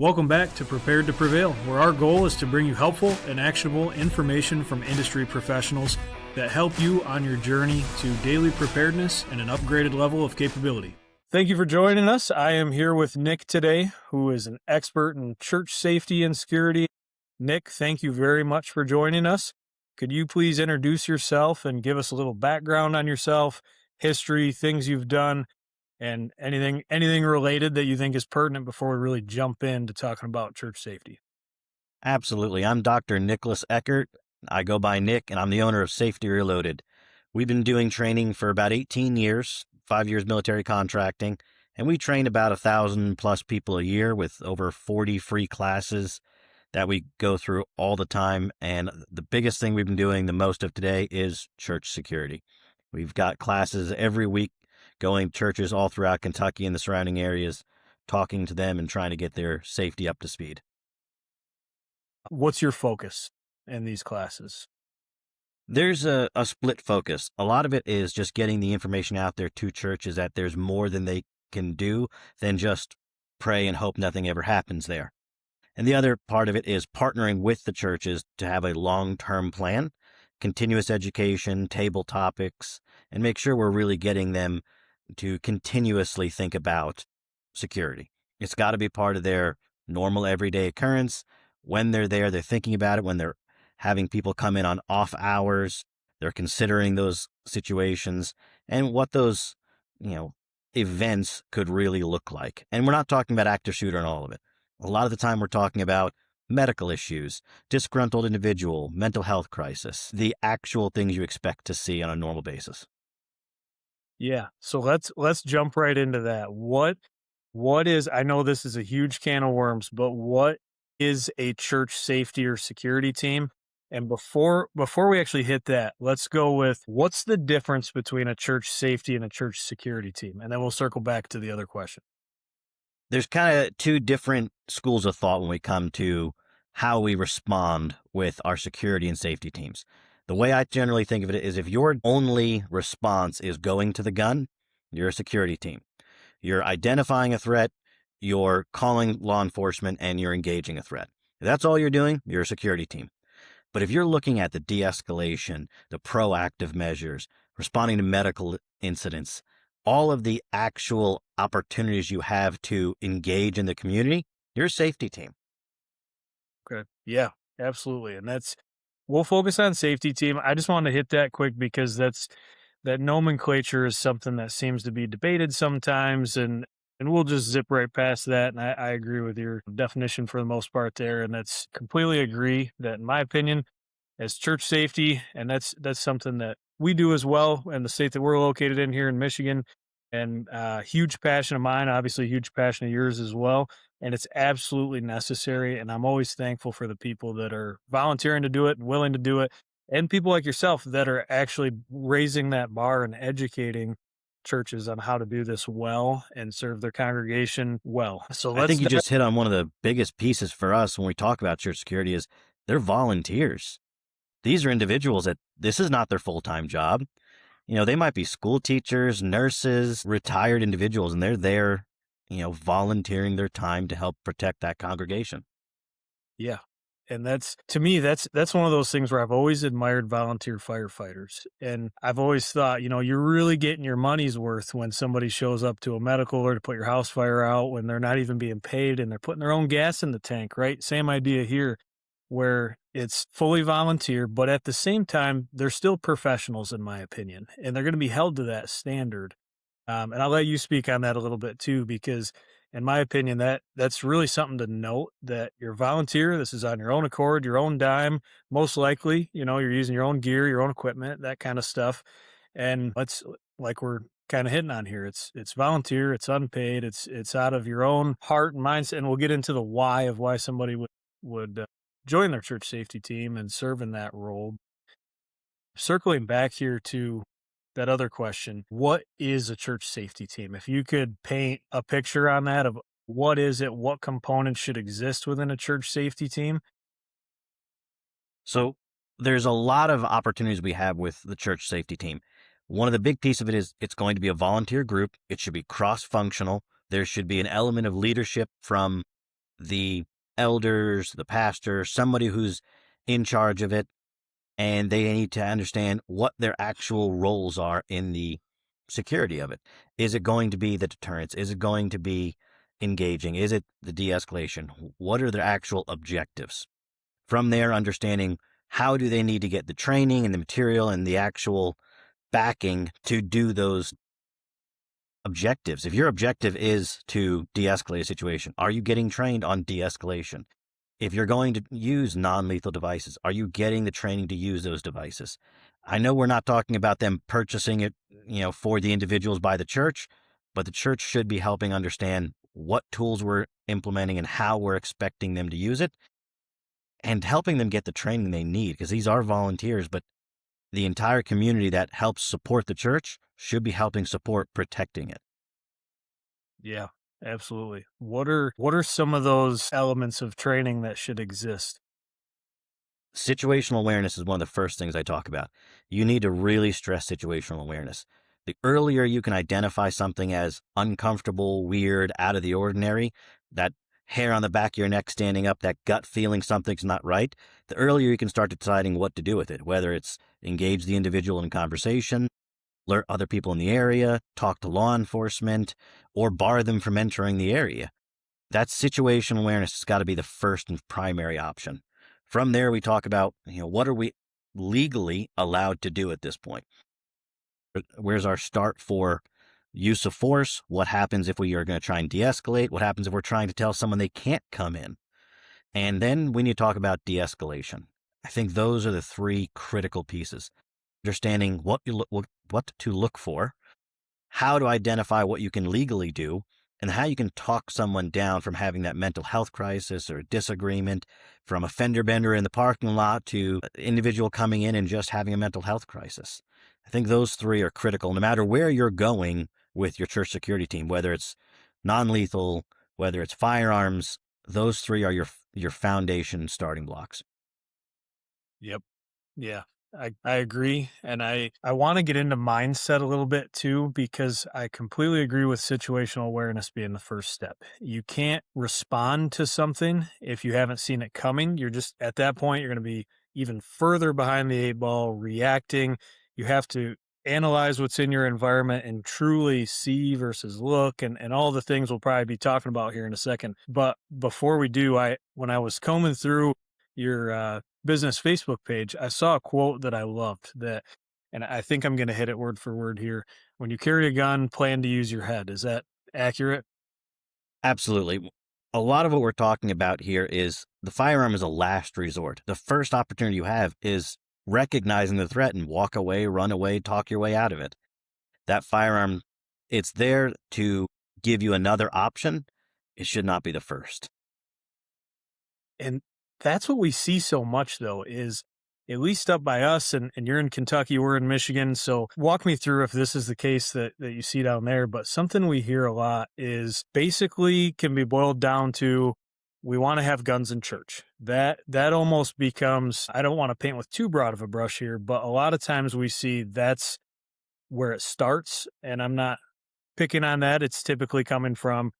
Welcome back to Prepared to Prevail, where our goal is to bring you helpful and actionable information from industry professionals that help you on your journey to daily preparedness and an upgraded level of capability. Thank you for joining us. I am here with Nick today, who is an expert in church safety and security. Nick, thank you very much for joining us. Could you please introduce yourself and give us a little background on yourself, history, things you've done, and anything related that you think is pertinent before we really jump into talking about church safety? Absolutely. I'm Dr. Nicholas Eckert. I go by Nick, and I'm the owner of Safety Reloaded. We've been doing training for about 18 years, 5 years military contracting, and we train about 1,000 plus people a year with over 40 free classes that we go through all the time. And the biggest thing we've been doing the most of today is church security. We've got classes every week going to churches all throughout Kentucky and the surrounding areas, talking to them and trying to get their safety up to speed. What's your focus in these classes? There's a split focus. A lot of it is just getting the information out there to churches that there's more than they can do than just pray and hope nothing ever happens there. And the other part of it is partnering with the churches to have a long-term plan, continuous education, table topics, and make sure we're really getting them to continuously think about security. It's got to be part of their normal everyday occurrence. When they're there, they're thinking about it. When they're having people come in on off hours, they're considering those situations and what those, events could really look like. And we're not talking about active shooter and all of it. A lot of the time we're talking about medical issues, disgruntled individual, mental health crisis, the actual things you expect to see on a normal basis. Yeah. So let's jump right into that. What is, I know this is a huge can of worms, but what is a church safety or security team? And before we actually hit that, let's go with what's the difference between a church safety and a church security team? And then we'll circle back to the other question. There's kind of two different schools of thought when we come to how we respond with our security and safety teams. The way I generally think of it is if your only response is going to the gun, you're a security team. You're identifying a threat, you're calling law enforcement, and you're engaging a threat. If that's all you're doing, you're a security team. But if you're looking at the de-escalation, the proactive measures, responding to medical incidents, all of the actual opportunities you have to engage in the community, you're a safety team. Okay. Yeah, absolutely. And we'll focus on safety team. I just wanted to hit that quick because that nomenclature is something that seems to be debated sometimes, and we'll just zip right past that. And I agree with your definition for the most part there, and that's completely agree that in my opinion, as church safety, and that's something that we do as well in the state that we're located in here in Michigan, and huge passion of mine, obviously a huge passion of yours as well. And it's absolutely necessary. And I'm always thankful for the people that are volunteering to do it and willing to do it, and people like yourself that are actually raising that bar and educating churches on how to do this well and serve their congregation well. So I think you just hit on one of the biggest pieces for us when we talk about church security is they're volunteers. These are individuals that this is not their full-time job. They might be school teachers, nurses, retired individuals, and they're there, volunteering their time to help protect that congregation. Yeah. And to me, that's one of those things where I've always admired volunteer firefighters. And I've always thought, you're really getting your money's worth when somebody shows up to a medical or to put your house fire out when they're not even being paid and they're putting their own gas in the tank, right? Same idea here, where it's fully volunteer, but at the same time, they're still professionals, in my opinion, and they're going to be held to that standard. And I'll let you speak on that a little bit too, because in my opinion, that's really something to note, that you're a volunteer. This is on your own accord, your own dime. Most likely, you're using your own gear, your own equipment, that kind of stuff. And it's like we're kind of hitting on here. It's volunteer, it's unpaid, it's out of your own heart and mindset. And we'll get into the why of why somebody would join their church safety team and serve in that role. Circling back here to that other question, what is a church safety team? If you could paint a picture on that of what is it, what components should exist within a church safety team? So there's a lot of opportunities we have with the church safety team. One of the big piece of it is it's going to be a volunteer group. It should be cross-functional. There should be an element of leadership from the elders, the pastor, somebody who's in charge of it, and they need to understand what their actual roles are in the security of it. Is it going to be the deterrence? Is it going to be engaging? Is it the de-escalation? What are their actual objectives? From there, understanding how do they need to get the training and the material and the actual backing to do those objectives. If your objective is to de-escalate a situation, are you getting trained on de-escalation? If you're going to use non-lethal devices, are you getting the training to use those devices? I know we're not talking about them purchasing it, for the individuals by the church, but the church should be helping understand what tools we're implementing and how we're expecting them to use it and helping them get the training they need, because these are volunteers, but the entire community that helps support the church should be helping support protecting it. Yeah, absolutely. What are some of those elements of training that should exist? Situational awareness is one of the first things I talk about. You need to really stress situational awareness. The earlier you can identify something as uncomfortable, weird, out of the ordinary, that hair on the back of your neck standing up, that gut feeling something's not right, the earlier you can start deciding what to do with it, whether it's engage the individual in conversation, alert other people in the area, talk to law enforcement, or bar them from entering the area. That situational awareness has got to be the first and primary option. From there, we talk about, what are we legally allowed to do at this point? Where's our start for use of force? What happens if we are going to try and de-escalate? What happens if we're trying to tell someone they can't come in? And then when you talk about de-escalation, I think those are the three critical pieces. Understanding what to look for, how to identify what you can legally do, and how you can talk someone down from having that mental health crisis or disagreement, from a fender bender in the parking lot to an individual coming in and just having a mental health crisis. I think those three are critical no matter where you're going with your church security team, whether it's non-lethal, whether it's firearms. Those three are your foundation starting blocks. Yep. Yeah, I agree. And I want to get into mindset a little bit too, because I completely agree with situational awareness being the first step. You can't respond to something if you haven't seen it coming. You're just at that point, you're going to be even further behind the eight ball reacting. You have to analyze what's in your environment and truly see versus look and all the things we'll probably be talking about here in a second. But before we do, when I was combing through your business Facebook page, I saw a quote that I loved and I think I'm going to hit it word for word here. When you carry a gun, plan to use your head. Is that accurate? Absolutely. A lot of what we're talking about here is the firearm is a last resort. The first opportunity you have is recognizing the threat and walk away, run away, talk your way out of it. That firearm, it's there to give you another option. It should not be the first. And that's what we see so much though, is at least up by us and you're in Kentucky, we're in Michigan. So walk me through if this is the case that you see down there. But something we hear a lot is basically can be boiled down to we want to have guns in church. That almost becomes, I don't want to paint with too broad of a brush here, but a lot of times we see that's where it starts. And I'm not picking on that. It's typically coming from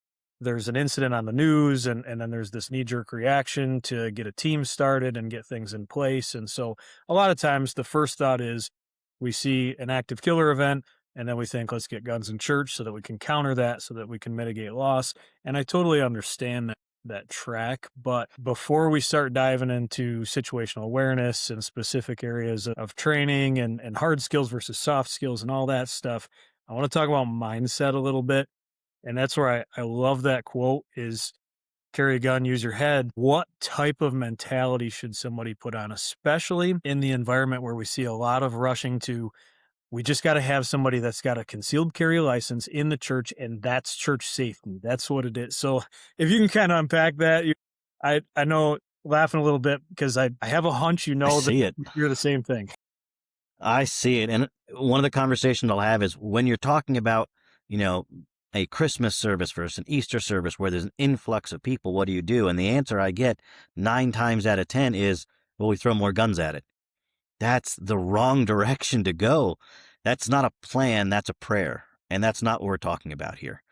there's an incident on the news and then there's this knee-jerk reaction to get a team started and get things in place. And so a lot of times the first thought is we see an active killer event and then we think let's get guns in church so that we can counter that, so that we can mitigate loss. And I totally understand that track. But before we start diving into situational awareness and specific areas of training and hard skills versus soft skills and all that stuff, I want to talk about mindset a little bit. And that's where I love that quote is carry a gun, use your head. What type of mentality should somebody put on, especially in the environment where we see a lot of rushing to, we just got to have somebody that's got a concealed carry license in the church, and that's church safety. That's what it is. So if you can kind of unpack that, I know laughing a little bit because I have a hunch I that see it. you're the same thing. I see it. And one of the conversations I'll have is when you're talking about, you know, a Christmas service versus an Easter service where there's an influx of people, what do you do? And the answer I get 9 times out of 10 is, well, we throw more guns at it. That's the wrong direction to go. That's not a plan. That's a prayer. And that's not what we're talking about here.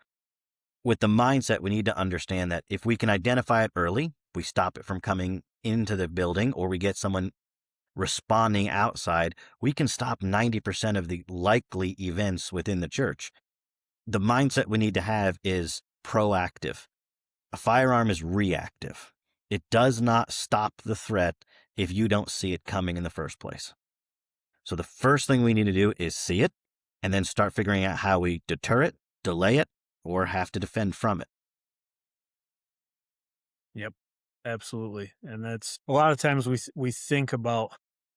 with the mindset, we need to understand that if we can identify it early, we stop it from coming into the building, or we get someone responding outside, we can stop 90% of the likely events within the church. The mindset we need to have is proactive. A firearm is reactive. It does not stop the threat if you don't see it coming in the first place. So the first thing we need to do is see it and then start figuring out how we deter it, delay it, or have to defend from it. Yep, absolutely, and that's a lot of times we think about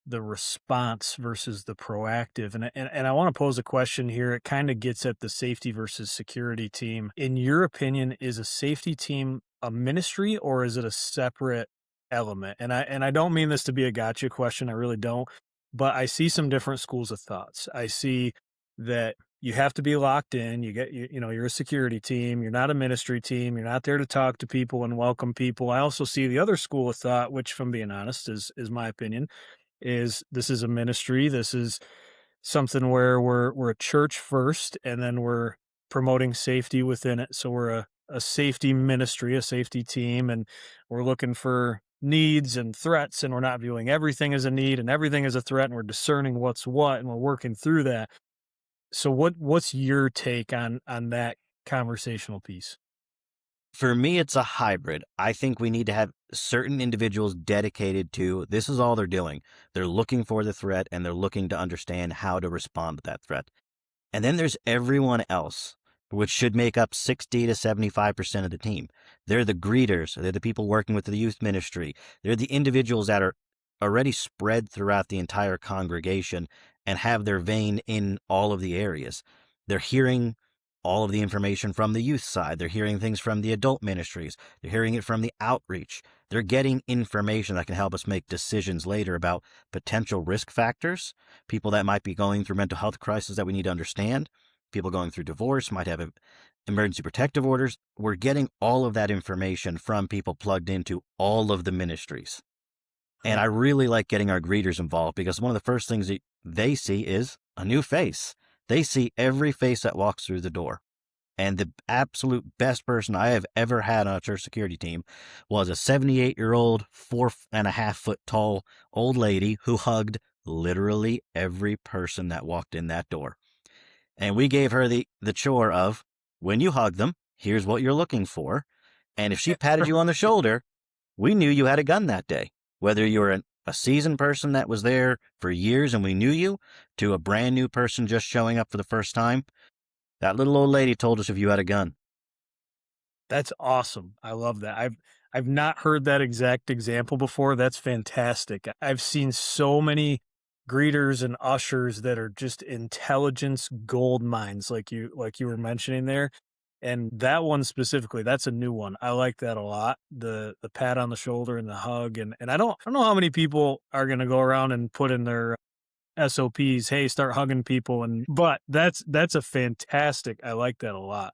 the response versus the proactive, and I wanna pose a question here. It kinda gets at the safety versus security team. In your opinion, is a safety team a ministry, or is it a separate element? And I don't mean this to be a gotcha question, I really don't, but I see some different schools of thoughts. I see that you have to be locked in. You're a security team. You're not a ministry team. You're not there to talk to people and welcome people. I also see the other school of thought, which, from being honest, is my opinion, is this is a ministry. This is something where we're a church first, and then we're promoting safety within it. So we're a safety ministry, a safety team, and we're looking for needs and threats, and we're not viewing everything as a need and everything as a threat, and we're discerning what's what, and we're working through that. So what's your take on that conversational piece? For me, it's a hybrid. I think we need to have certain individuals dedicated to this is all they're doing. They're looking for the threat and they're looking to understand how to respond to that threat. And then there's everyone else, which should make up 60 to 75% of the team. They're the greeters. They're the people working with the youth ministry. They're the individuals that are already spread throughout the entire congregation and have their vein in all of the areas. They're hearing all of the information from the youth side. They're hearing things from the adult ministries. They're hearing it from the outreach. They're getting information that can help us make decisions later about potential risk factors, people that might be going through mental health crisis that we need to understand, people going through divorce, might have emergency protective orders. We're getting all of that information from people plugged into all of the ministries. And Huh. I really like getting our greeters involved because one of the first things that they see is a new face. They see every face that walks through the door. And the absolute best person I have ever had on a church security team was a 78-year-old, 4.5 foot tall old lady who hugged literally every person that walked in that door. And we gave her the chore of, when you hug them, here's what you're looking for. And if she patted you on the shoulder, we knew you had a gun that day. Whether you were a seasoned person that was there for years and we knew you, to a brand new person just showing up for the first time, that little old lady told us if you had a gun. That's awesome. I love that. I've not heard that exact example before. That's fantastic. I've seen so many greeters and ushers that are just intelligence gold mines, like you were mentioning there. And that one specifically, that's a new one. I like that a lot. The pat on the shoulder and the hug. And I don't know how many people are gonna go around and put in their SOPs, hey, start hugging people, but that's a fantastic. I like that a lot.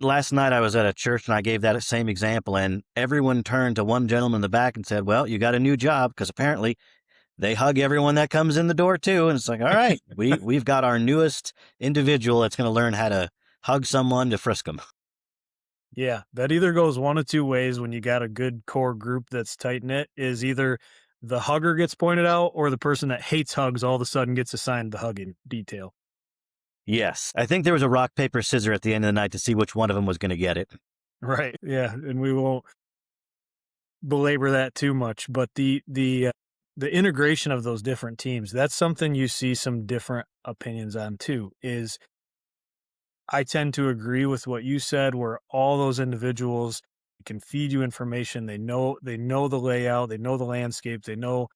Last night I was at a church and I gave that same example, and everyone turned to one gentleman in the back and said, well, you got a new job, because apparently they hug everyone that comes in the door too. And it's like, all right, we've got our newest individual that's going to learn how to hug someone to frisk them. Yeah, that either goes one of two ways when you got a good core group that's tight knit, is either the hugger gets pointed out or the person that hates hugs all of a sudden gets assigned the hugging detail. Yes, I think there was a rock, paper, scissors at the end of the night to see which one of them was going to get it. Right. Yeah, and we won't belabor that too much, but the integration of those different teams, that's something you see some different opinions on too, is I tend to agree with what you said, where all those individuals can feed you information. They know the layout, they know the landscape, they know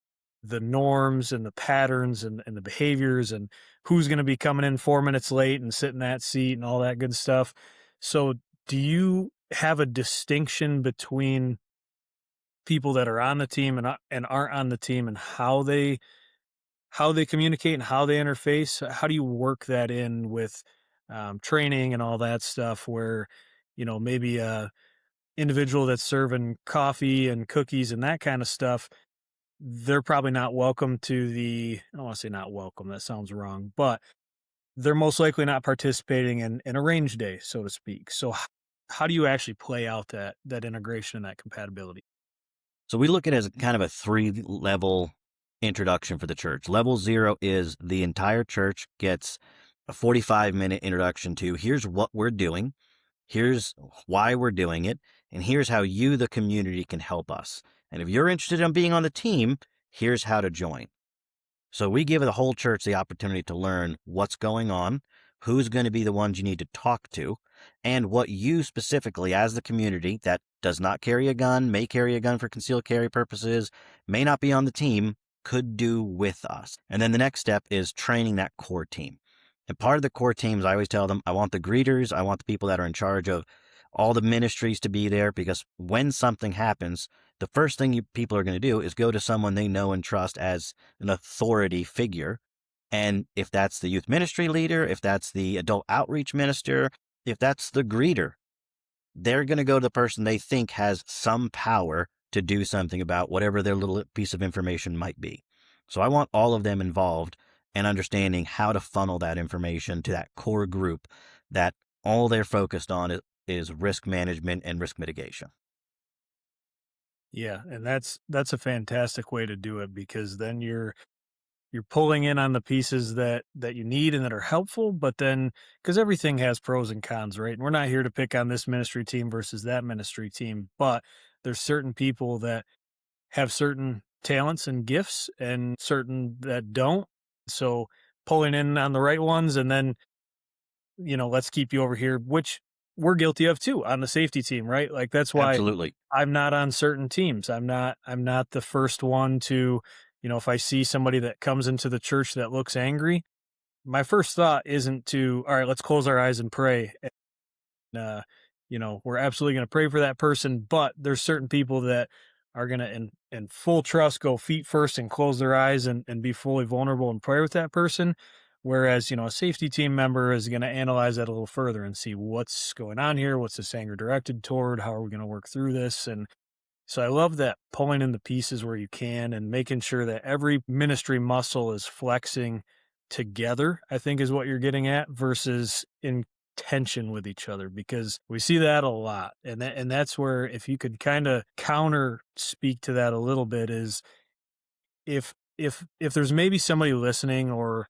the norms and the patterns and the behaviors and who's going to be coming in 4 minutes late and sit in that seat and all that good stuff. So, do you have a distinction between people that are on the team and aren't on the team, and how they communicate and how they interface? How do you work that in with training and all that stuff? Where maybe a individual that's serving coffee and cookies and that kind of stuff, they're probably not welcome to the. I don't want to say not welcome. That sounds wrong, but they're most likely not participating in a range day, so to speak. So how do you actually play out that integration and that compatibility? So we look at it as kind of a three-level introduction for the church. Level 0 is the entire church gets a 45-minute introduction to here's what we're doing, here's why we're doing it, and here's how you, the community, can help us. And if you're interested in being on the team, here's how to join. So we give the whole church the opportunity to learn what's going on, who's going to be the ones you need to talk to, and what you specifically, as the community that does not carry a gun, may carry a gun for concealed carry purposes, may not be on the team, could do with us. And then the next step is training that core team. And part of the core teams, I always tell them, I want the greeters, I want the people that are in charge of all the ministries to be there, because when something happens, the first thing people are going to do is go to someone they know and trust as an authority figure. And if that's the youth ministry leader, if that's the adult outreach minister, if that's the greeter, they're going to go to the person they think has some power to do something about whatever their little piece of information might be. So I want all of them involved and understanding how to funnel that information to that core group that all they're focused on is risk management and risk mitigation. Yeah, and that's a fantastic way to do it because then you're pulling in on the pieces that you need and that are helpful, but then because everything has pros and cons, right? And we're not here to pick on this ministry team versus that ministry team, but there's certain people that have certain talents and gifts and certain that don't. So pulling in on the right ones and then, let's keep you over here, which we're guilty of too on the safety team, right? Like that's why Absolutely. I'm not on certain teams. I'm not the first one to, if I see somebody that comes into the church that looks angry, my first thought isn't to, all right, let's close our eyes and pray. And, we're absolutely going to pray for that person, but there's certain people that are going to, in full trust, go feet first and close their eyes and be fully vulnerable and pray with that person. Whereas, a safety team member is going to analyze that a little further and see what's going on here. What's this anger directed toward? How are we going to work through this? And so I love that pulling in the pieces where you can and making sure that every ministry muscle is flexing together, I think is what you're getting at versus in tension with each other because we see that a lot. And that's where if you could kind of counter speak to that a little bit is if there's maybe somebody listening or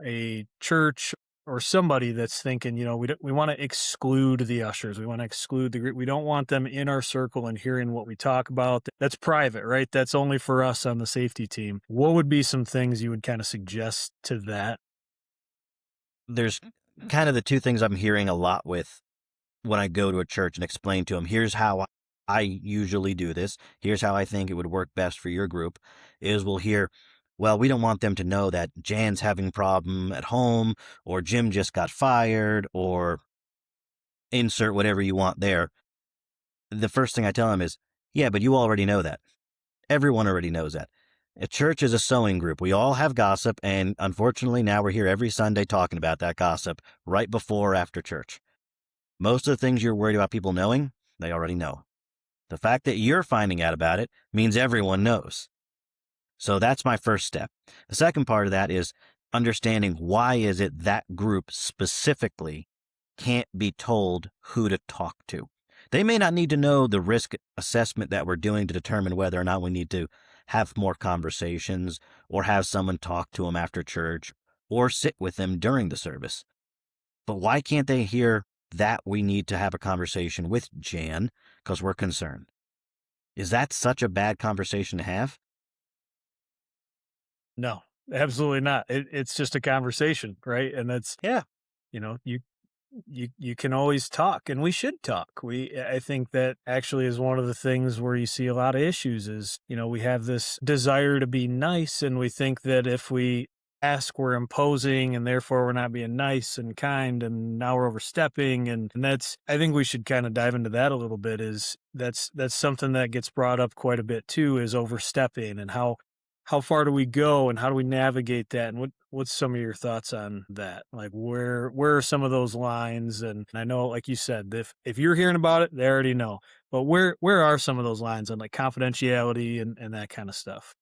a church or somebody that's thinking, we want to exclude the ushers, we want to exclude the group, we don't want them in our circle and hearing what we talk about. That's private, right? That's only for us on the safety team. What would be some things you would kind of suggest to that? There's kind of the two things I'm hearing a lot with when I go to a church and explain to them, here's how I usually do this. Here's how I think it would work best for your group is we'll hear, well, we don't want them to know that Jan's having a problem at home or Jim just got fired or insert whatever you want there. The first thing I tell them is, yeah, but you already know that. Everyone already knows that. A church is a sewing group. We all have gossip, and unfortunately now we're here every Sunday talking about that gossip right before or after church. Most of the things you're worried about people knowing, they already know. The fact that you're finding out about it means everyone knows. So that's my first step. The second part of that is understanding why is it that group specifically can't be told who to talk to. They may not need to know the risk assessment that we're doing to determine whether or not we need to have more conversations or have someone talk to them after church or sit with them during the service. But why can't they hear that we need to have a conversation with Jan because we're concerned? Is that such a bad conversation to have? No, absolutely not. It's just a conversation, right? And that's, Yeah. you know, you can always talk and we should talk. I think that actually is one of the things where you see a lot of issues is, we have this desire to be nice and we think that if we ask we're imposing and therefore we're not being nice and kind and now we're overstepping and that's I think we should kind of dive into that a little bit is that's something that gets brought up quite a bit too is overstepping and how far do we go and how do we navigate that? And what's some of your thoughts on that? Like where are some of those lines? And I know, like you said, if you're hearing about it, they already know. But where are some of those lines on like confidentiality and that kind of stuff?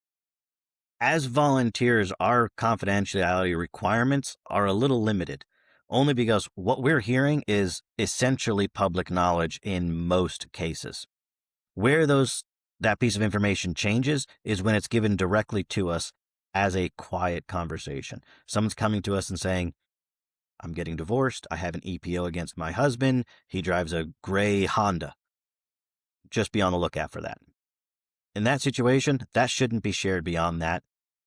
As volunteers, our confidentiality requirements are a little limited. only because what we're hearing is essentially public knowledge in most cases. Where that piece of information changes is when it's given directly to us as a quiet conversation. Someone's coming to us and saying, I'm getting divorced. I have an EPO against my husband. He drives a gray Honda. Just be on the lookout for that. In that situation, that shouldn't be shared beyond that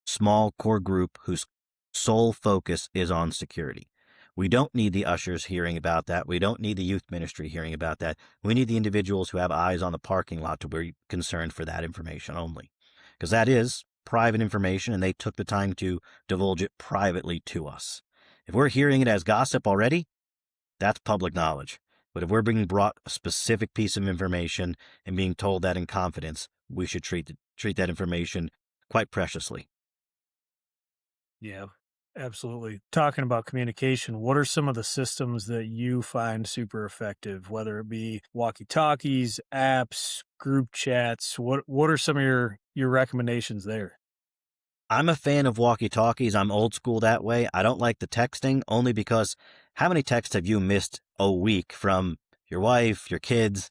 small core group whose sole focus is on security. We don't need the ushers hearing about that. We don't need the youth ministry hearing about that. We need the individuals who have eyes on the parking lot to be concerned for that information only. Because that is private information, and they took the time to divulge it privately to us. If we're hearing it as gossip already, that's public knowledge. But if we're being brought a specific piece of information and being told that in confidence, we should treat that information quite preciously. Yeah, absolutely. Talking about communication, what are some of the systems that you find super effective, whether it be walkie-talkies, apps, group chats? What are some of your recommendations there? I'm a fan of walkie-talkies. I'm old school that way. I don't like the texting only because how many texts have you missed a week from your wife, your kids,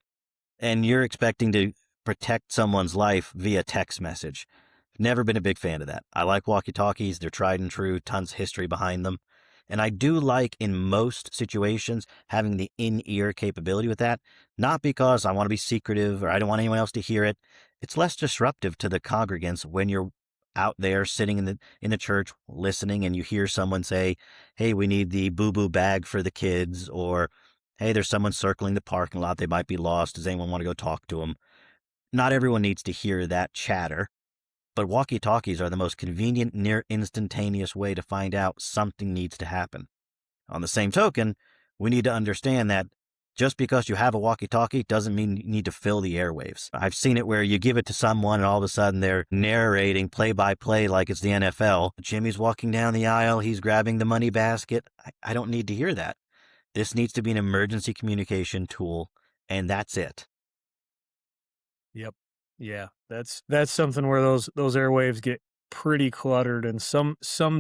and you're expecting to protect someone's life via text message? Never been a big fan of that. I like walkie-talkies. They're tried and true, tons of history behind them. And I do like, in most situations, having the in-ear capability with that, not because I want to be secretive or I don't want anyone else to hear it. It's less disruptive to the congregants when you're out there sitting in the church listening and you hear someone say, hey, we need the boo-boo bag for the kids, or hey, there's someone circling the parking lot. They might be lost. Does anyone want to go talk to them? Not everyone needs to hear that chatter. But walkie-talkies are the most convenient, near instantaneous way to find out something needs to happen. On the same token, we need to understand that just because you have a walkie-talkie doesn't mean you need to fill the airwaves. I've seen it where you give it to someone and all of a sudden they're narrating play-by-play like it's the NFL. Jimmy's walking down the aisle, he's grabbing the money basket. I don't need to hear that. This needs to be an emergency communication tool, and that's it. Yep. Yeah, that's something where those airwaves get pretty cluttered, and some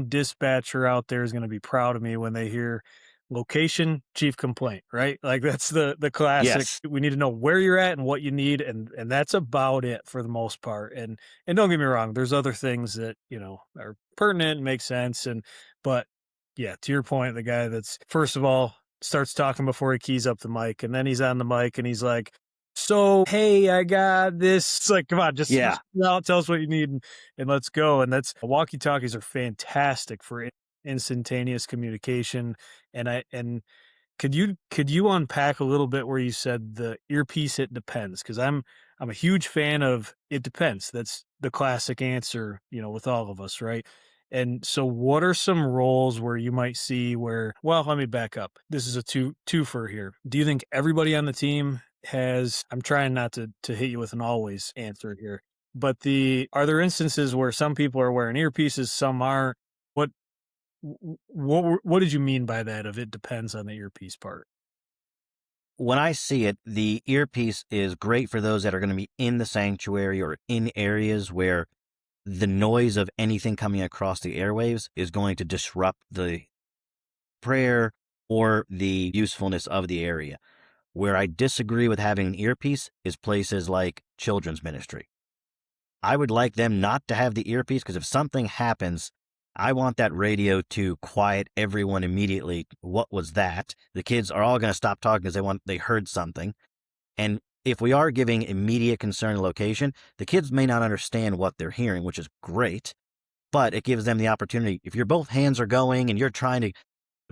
dispatcher out there is gonna be proud of me when they hear location, chief complaint, right? Like, that's the classic, Yes. we need to know where you're at and what you need, and that's about it for the most part, and don't get me wrong, there's other things that, are pertinent and make sense, but, yeah, to your point, the guy that's, first of all, starts talking before he keys up the mic, and then he's on the mic, and he's like, so, hey, I got this. It's like, come on, just Yeah. now tell us what you need and let's go. And that's walkie-talkies are fantastic for instantaneous communication. And could you unpack a little bit where you said the earpiece, it depends? Because I'm a huge fan of it depends. That's the classic answer, with all of us, right? And so what are some roles where you might see where, well, let me back up. This is a twofer here. Do you think everybody on the team has, I'm trying not to hit you with an always answer here, but are there instances where some people are wearing earpieces, some aren't? What what did you mean by that? Of it depends on the earpiece part. When I see it, the earpiece is great for those that are going to be in the sanctuary or in areas where the noise of anything coming across the airwaves is going to disrupt the prayer or the usefulness of the area. Where I disagree with having an earpiece is places like children's ministry. I would like them not to have the earpiece because if something happens, I want that radio to quiet everyone immediately. What was that? The kids are all going to stop talking because they heard something. And if we are giving immediate concern and location, the kids may not understand what they're hearing, which is great, but it gives them the opportunity. If your both hands are going and you're trying to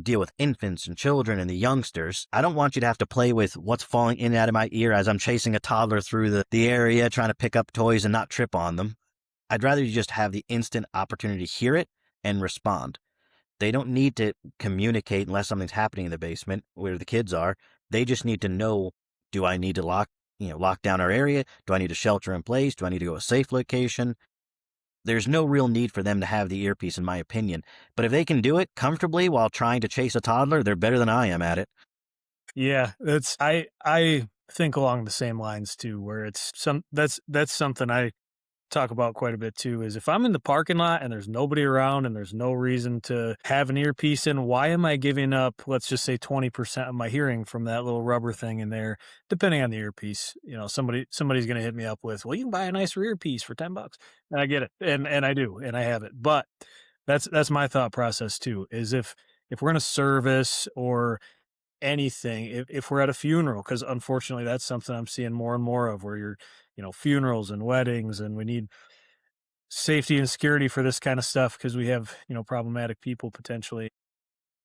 deal with infants and children and the youngsters, I don't want you to have to play with what's falling in and out of my ear as I'm chasing a toddler through the area, trying to pick up toys and not trip on them. I'd rather you just have the instant opportunity to hear it and respond. They don't need to communicate unless something's happening in the basement where the kids are. They just need to know, do I need to lock down our area? Do I need to shelter in place? Do I need to go to a safe location? There's no real need for them to have the earpiece, in my opinion. But if they can do it comfortably while trying to chase a toddler, they're better than I am at it. Yeah, I think along the same lines too, where it's that's something talk about quite a bit too is if I'm in the parking lot and there's nobody around and there's no reason to have an earpiece in, why am I giving up, let's just say 20% of my hearing from that little rubber thing in there, depending on the earpiece. Somebody's gonna hit me up with, well, you can buy a nicer earpiece for $10. And I get it. And I do, and I have it. But that's my thought process too, is if we're in a service or anything, if we're at a funeral, because unfortunately that's something I'm seeing more and more of where funerals and weddings, and we need safety and security for this kind of stuff because we have, problematic people potentially.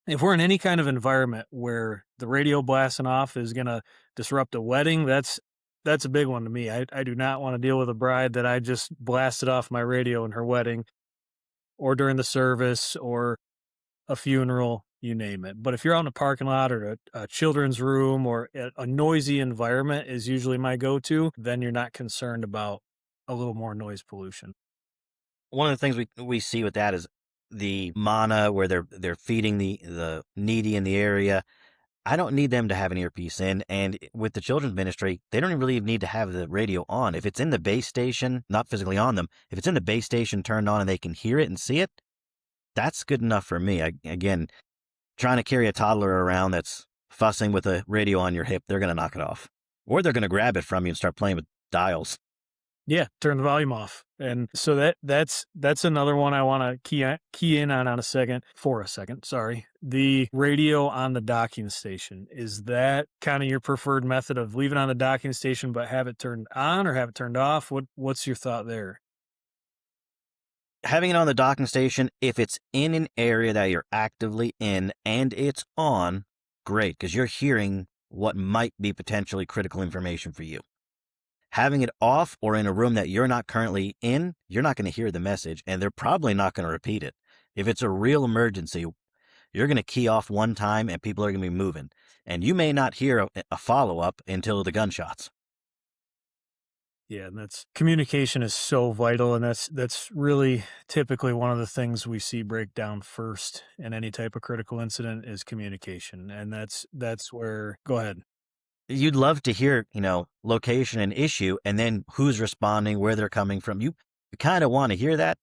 If we're in any kind of environment where the radio blasting off is going to disrupt a wedding, that's a big one to me. I do not want to deal with a bride that I just blasted off my radio in her wedding or during the service or a funeral, you name it. But if you're out in a parking lot or a children's room or a noisy environment is usually my go-to, then you're not concerned about a little more noise pollution. One of the things we see with that is the mana where they're feeding the needy in the area. I don't need them to have an earpiece in, and with the children's ministry, they don't even really need to have the radio on. If it's in the base station, not physically on them, if it's in the base station turned on and they can hear it and see it, that's good enough for me. Again, trying to carry a toddler around that's fussing with a radio on your hip, they're going to knock it off. Or they're going to grab it from you and start playing with dials. Yeah, turn the volume off. And so that's another one I want to key in on for a second. Sorry. The radio on the docking station. Is that kind of your preferred method of leaving on the docking station but have it turned on or have it turned off? What's your thought there? Having it on the docking station, if it's in an area that you're actively in and it's on, great, because you're hearing what might be potentially critical information for you. Having it off or in a room that you're not currently in, you're not going to hear the message, and they're probably not going to repeat it. If it's a real emergency, you're going to key off one time and people are going to be moving, and you may not hear a follow-up until the gunshots. Yeah, and that's communication is so vital, and that's really typically one of the things we see break down first in any type of critical incident is communication, and that's where. Go ahead. You'd love to hear, location and issue, and then who's responding, where they're coming from. You kind of want to hear that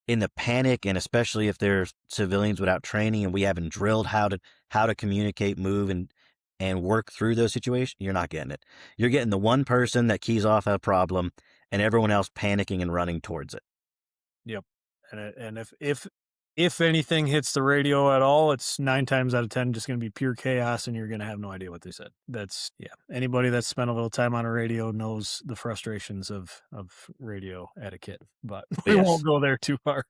in the panic, and especially if there's civilians without training and we haven't drilled how to communicate, move, and work through those situations. You're not getting it. You're getting the one person that keys off a problem and everyone else panicking and running towards it. Yep. And if anything hits the radio at all, it's 9 times out of 10 just going to be pure chaos, and you're going to have no idea what they said. That's yeah. Anybody that's spent a little time on a radio knows the frustrations of radio etiquette, but we Yes. won't go there too hard.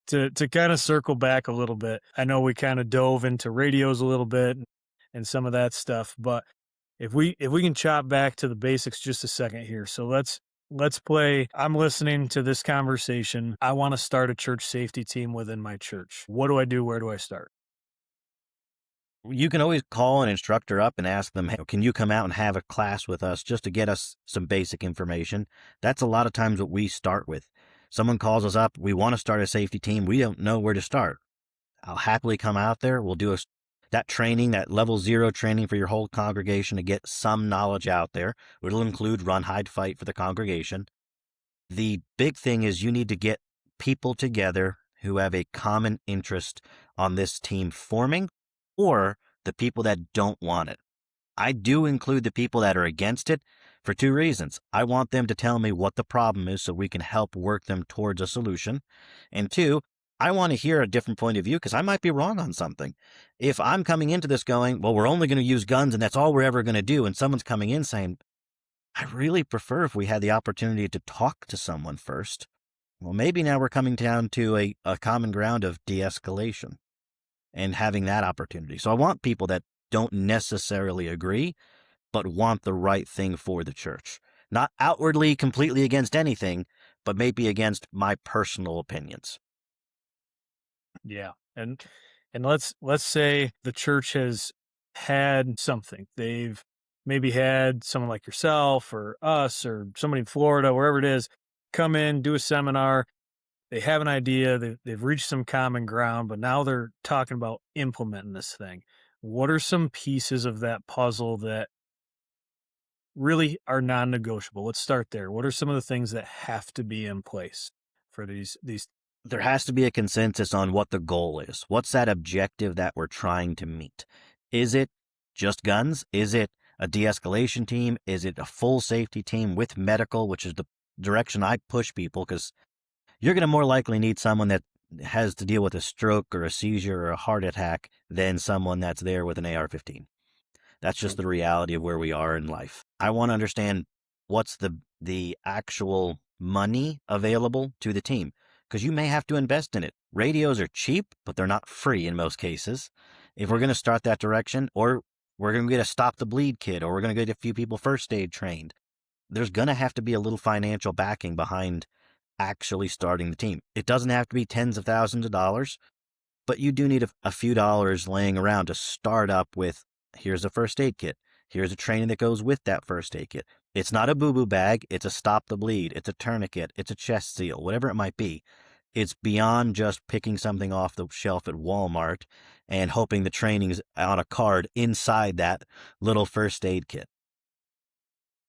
To kind of circle back a little bit, I know we kind of dove into radios a little bit and some of that stuff, but if we can chop back to the basics just a second here. So let's play. I'm listening to this conversation. I want to start a church safety team within my church. What do I do? Where do I start? You can always call an instructor up and ask them, hey, can you come out and have a class with us just to get us some basic information? That's a lot of times what we start with. Someone calls us up, we want to start a safety team, we don't know where to start. I'll happily come out there. We'll do that training, that level 0 training for your whole congregation to get some knowledge out there. It'll include run, hide, fight for the congregation. The big thing is you need to get people together who have a common interest on this team forming, or the people that don't want it. I do include the people that are against it for 2 reasons. I want them to tell me what the problem is so we can help work them towards a solution. And 2, I want to hear a different point of view because I might be wrong on something. If I'm coming into this going, well, we're only going to use guns and that's all we're ever going to do, and someone's coming in saying, I really prefer if we had the opportunity to talk to someone first. Well, maybe now we're coming down to a common ground of de-escalation and having that opportunity. So I want people that don't necessarily agree, but want the right thing for the church. Not outwardly completely against anything, but maybe against my personal opinions. Yeah. And let's say the church has had something. They've maybe had someone like yourself or us or somebody in Florida, wherever it is, come in, do a seminar. They have an idea, they've reached some common ground, but now they're talking about implementing this thing. What are some pieces of that puzzle that really are non-negotiable? Let's start there. What are some of the things that have to be in place for these? There has to be a consensus on what the goal is. What's that objective that we're trying to meet? Is it just guns? Is it a de-escalation team? Is it a full safety team with medical, which is the direction I push people, because you're going to more likely need someone that has to deal with a stroke or a seizure or a heart attack than someone that's there with an AR-15. That's just Yep. the reality of where we are in life. I want to understand what's the actual money available to the team, because you may have to invest in it. Radios are cheap, but they're not free in most cases. If we're going to start that direction, or we're going to get a stop the bleed kit, or we're going to get a few people first aid trained, there's going to have to be a little financial backing behind actually starting the team. It doesn't have to be tens of thousands of dollars, but you do need a few dollars laying around to start up with. Here's a first aid kit. Here's a training that goes with that first aid kit. It's not a boo-boo bag. It's a stop the bleed. It's a tourniquet. It's a chest seal, whatever it might be. It's beyond just picking something off the shelf at Walmart and hoping the training's on a card inside that little first aid kit.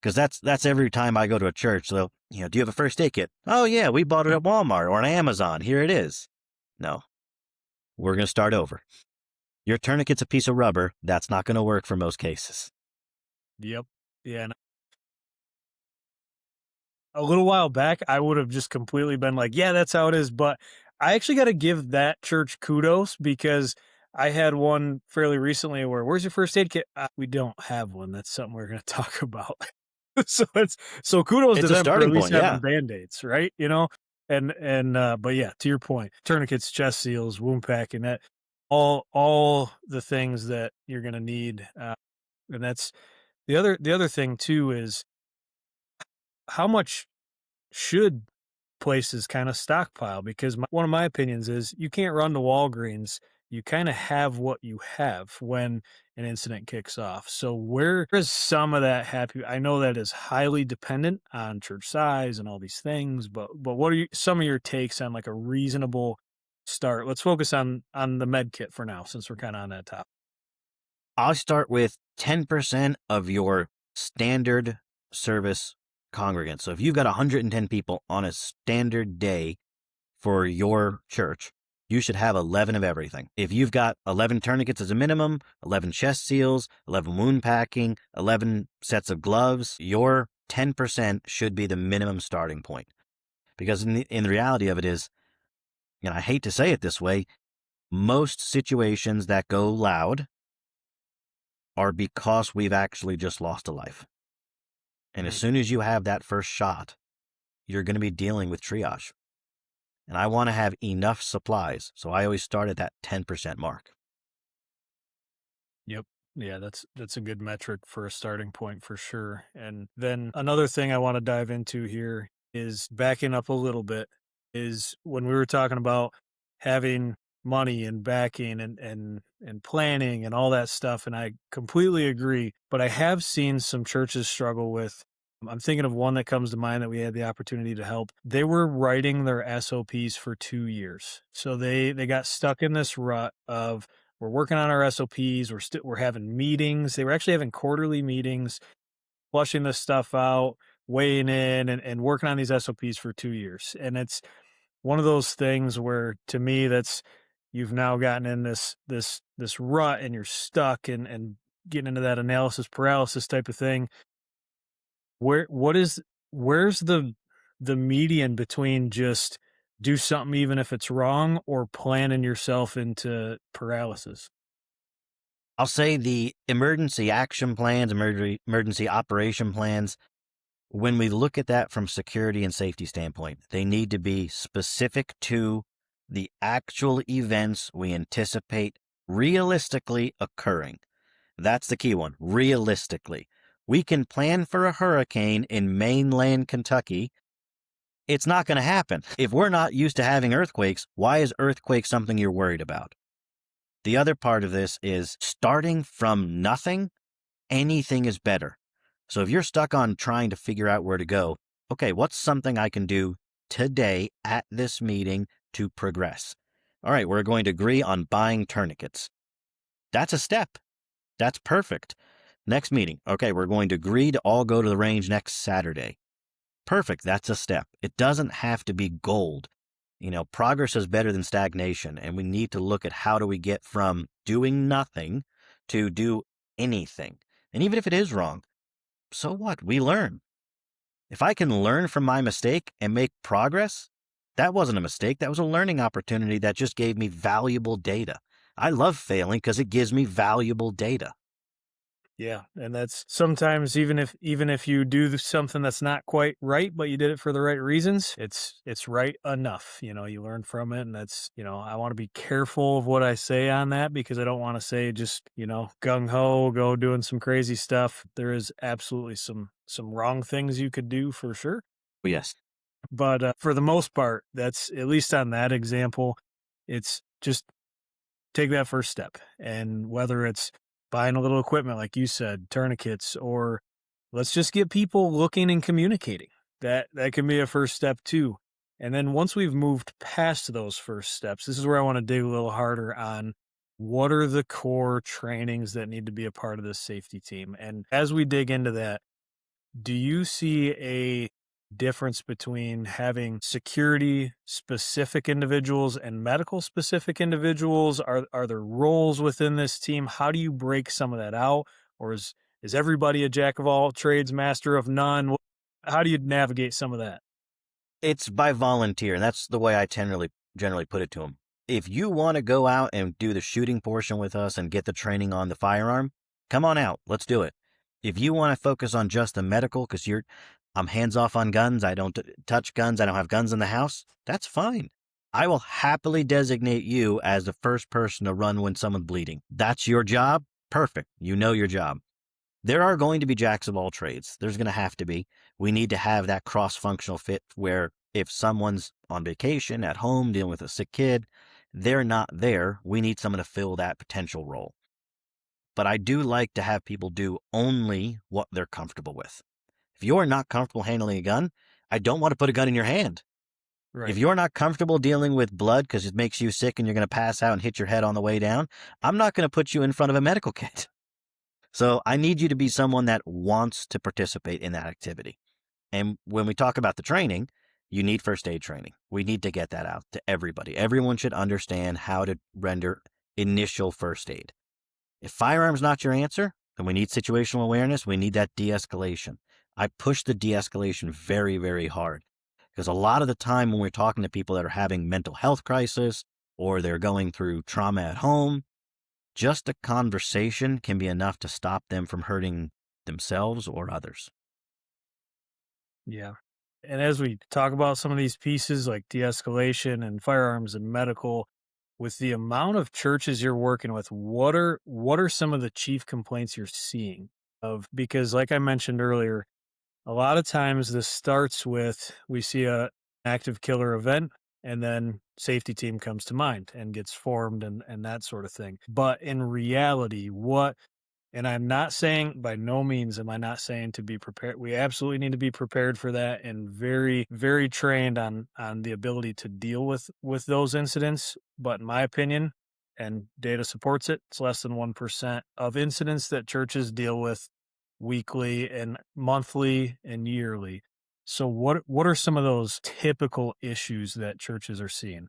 Because that's every time I go to a church. So, do you have a first aid kit? Oh, yeah, we bought it at Walmart or on Amazon. Here it is. No, we're going to start over. Your tourniquet's a piece of rubber. That's not going to work for most cases. Yep. Yeah. And a little while back, I would have just completely been like, yeah, that's how it is. But I actually got to give that church kudos because I had one fairly recently where, where's your first aid kit? We don't have one. That's something we're going to talk about. So kudos to It's a them for at starting least point, having yeah. band-aids, right? But yeah, to your point, tourniquets, chest seals, wound packing, that all the things that you're going to need. And that's the other thing too is how much should places kind of stockpile? Because one of my opinions is you can't run to Walgreens. You kind of have what you have when an incident kicks off. So where is some of that happy? I know that is highly dependent on church size and all these things, but what are some of your takes on like a reasonable start? Let's focus on the med kit for now, since we're kind of on that topic. I'll start with 10% of your standard service congregants. So if you've got 110 people on a standard day for your church, you should have 11 of everything. If you've got 11 tourniquets as a minimum, 11 chest seals, 11 wound packing, 11 sets of gloves, your 10% should be the minimum starting point. Because in the reality of it is, I hate to say it this way, most situations that go loud are because we've actually just lost a life. And as Mhm. soon as you have that first shot, you're going to be dealing with triage. And I want to have enough supplies. So I always start at that 10% mark. Yep. Yeah, that's a good metric for a starting point for sure. And then another thing I want to dive into here is backing up a little bit is when we were talking about having money and backing and planning and all that stuff, and I completely agree, but I have seen some churches struggle with. I'm thinking of one that comes to mind that we had the opportunity to help. They were writing their SOPs for 2 years. So they got stuck in this rut of we're working on our SOPs. We're having meetings. They were actually having quarterly meetings, flushing this stuff out, weighing in, and working on these SOPs for 2 years. And it's one of those things where, to me, that's you've now gotten in this rut and you're stuck and getting into that analysis paralysis type of thing. Where's the median between just do something even if it's wrong or planning yourself into paralysis? I'll say the emergency action plans, emergency operation plans, when we look at that from security and safety standpoint, they need to be specific to the actual events we anticipate realistically occurring. That's the key one, realistically. We can plan for a hurricane in mainland Kentucky. It's not going to happen. If we're not used to having earthquakes, why is earthquake something you're worried about? The other part of this is starting from nothing, anything is better. So if you're stuck on trying to figure out where to go, okay, what's something I can do today at this meeting to progress? All right, we're going to agree on buying tourniquets. That's a step. That's perfect. Next meeting. Okay, we're going to agree to all go to the range next Saturday. Perfect. That's a step. It doesn't have to be gold. Progress is better than stagnation, and we need to look at how do we get from doing nothing to do anything. And even if it is wrong, so what? We learn. If I can learn from my mistake and make progress, that wasn't a mistake. That was a learning opportunity that just gave me valuable data. I love failing because it gives me valuable data. Yeah, and that's sometimes even if you do something that's not quite right, but you did it for the right reasons, it's right enough. You learn from it, and I want to be careful of what I say on that because I don't want to say just gung ho go doing some crazy stuff. There is absolutely some wrong things you could do for sure, Yes. but for the most part, that's at least on that example, it's just take that first step. And whether it's buying a little equipment, like you said, tourniquets, or let's just get people looking and communicating. That can be a first step too. And then once we've moved past those first steps, this is where I want to dig a little harder on what are the core trainings that need to be a part of this safety team. And as we dig into that, do you see a difference between having security specific individuals and medical specific individuals? Are there roles within this team? How do you break some of that out? Or is everybody a jack of all trades, master of none? How do you navigate some of that? It's by volunteer, and that's the way I generally put it to them. If you want to go out and do the shooting portion with us and get the training on the firearm, come on out. Let's do it. If you want to focus on just the medical, because I'm hands off on guns, I don't touch guns, I don't have guns in the house, that's fine. I will happily designate you as the first person to run when someone's bleeding. That's your job. Perfect. You know your job. There are going to be jacks of all trades. There's going to have to be. We need to have that cross functional fit where if someone's on vacation at home dealing with a sick kid, they're not there. We need someone to fill that potential role. But I do like to have people do only what they're comfortable with. If you're not comfortable handling a gun, I don't want to put a gun in your hand. If Right. you're not comfortable dealing with blood because it makes you sick and you're going to pass out and hit your head on the way down, I'm not going to put you in front of a medical kit. So I need you to be someone that wants to participate in that activity. And when we talk about the training, you need first aid training. We need to get that out to everybody. Everyone should understand how to render initial first aid. If firearms not your answer, then we need situational awareness. We need that de-escalation. I push the de-escalation very, very hard because a lot of the time when we're talking to people that are having mental health crisis or they're going through trauma at home, just a conversation can be enough to stop them from hurting themselves or others. Yeah. And as we talk about some of these pieces like de-escalation and firearms and medical, with the amount of churches you're working with, what are some of the chief complaints you're seeing of because like I mentioned earlier, a lot of times this starts with we see a active killer event and then safety team comes to mind and gets formed and that sort of thing. But in reality, what and I'm not saying by no means am I not saying to be prepared. We absolutely need to be prepared for that and very, very trained on the ability to deal with those incidents. But in my opinion, and data supports it, it's less than 1% of incidents that churches deal with weekly and monthly and yearly. So what are some of those typical issues that churches are seeing?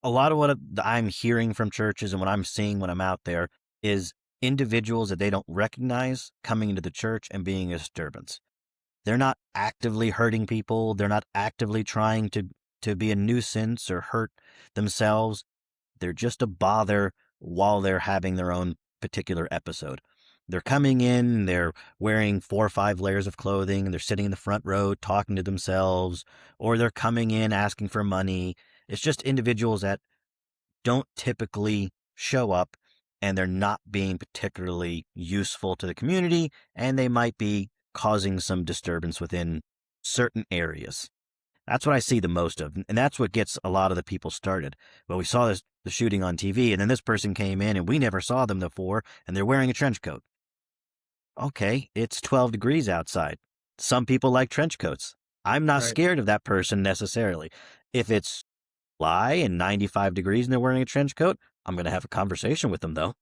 A lot of what I'm hearing from churches and what I'm seeing when I'm out there is individuals that they don't recognize coming into the church and being a disturbance. They're not actively hurting people. They're not actively trying to be a nuisance or hurt themselves. They're just a bother while they're having their own particular episode. They're coming in, they're wearing 4 or 5 layers of clothing, and they're sitting in the front row talking to themselves, or they're coming in asking for money. It's just individuals that don't typically show up and they're not being particularly useful to the community, and they might be causing some disturbance within certain areas. That's what I see the most of, and that's what gets a lot of the people started. Well, we saw the shooting on TV, and then this person came in, and we never saw them before, and they're wearing a trench coat. Okay, it's 12 degrees outside. Some people like trench coats. I'm not Right. scared of that person necessarily. If it's July and 95 degrees and they're wearing a trench coat, I'm going to have a conversation with them, though.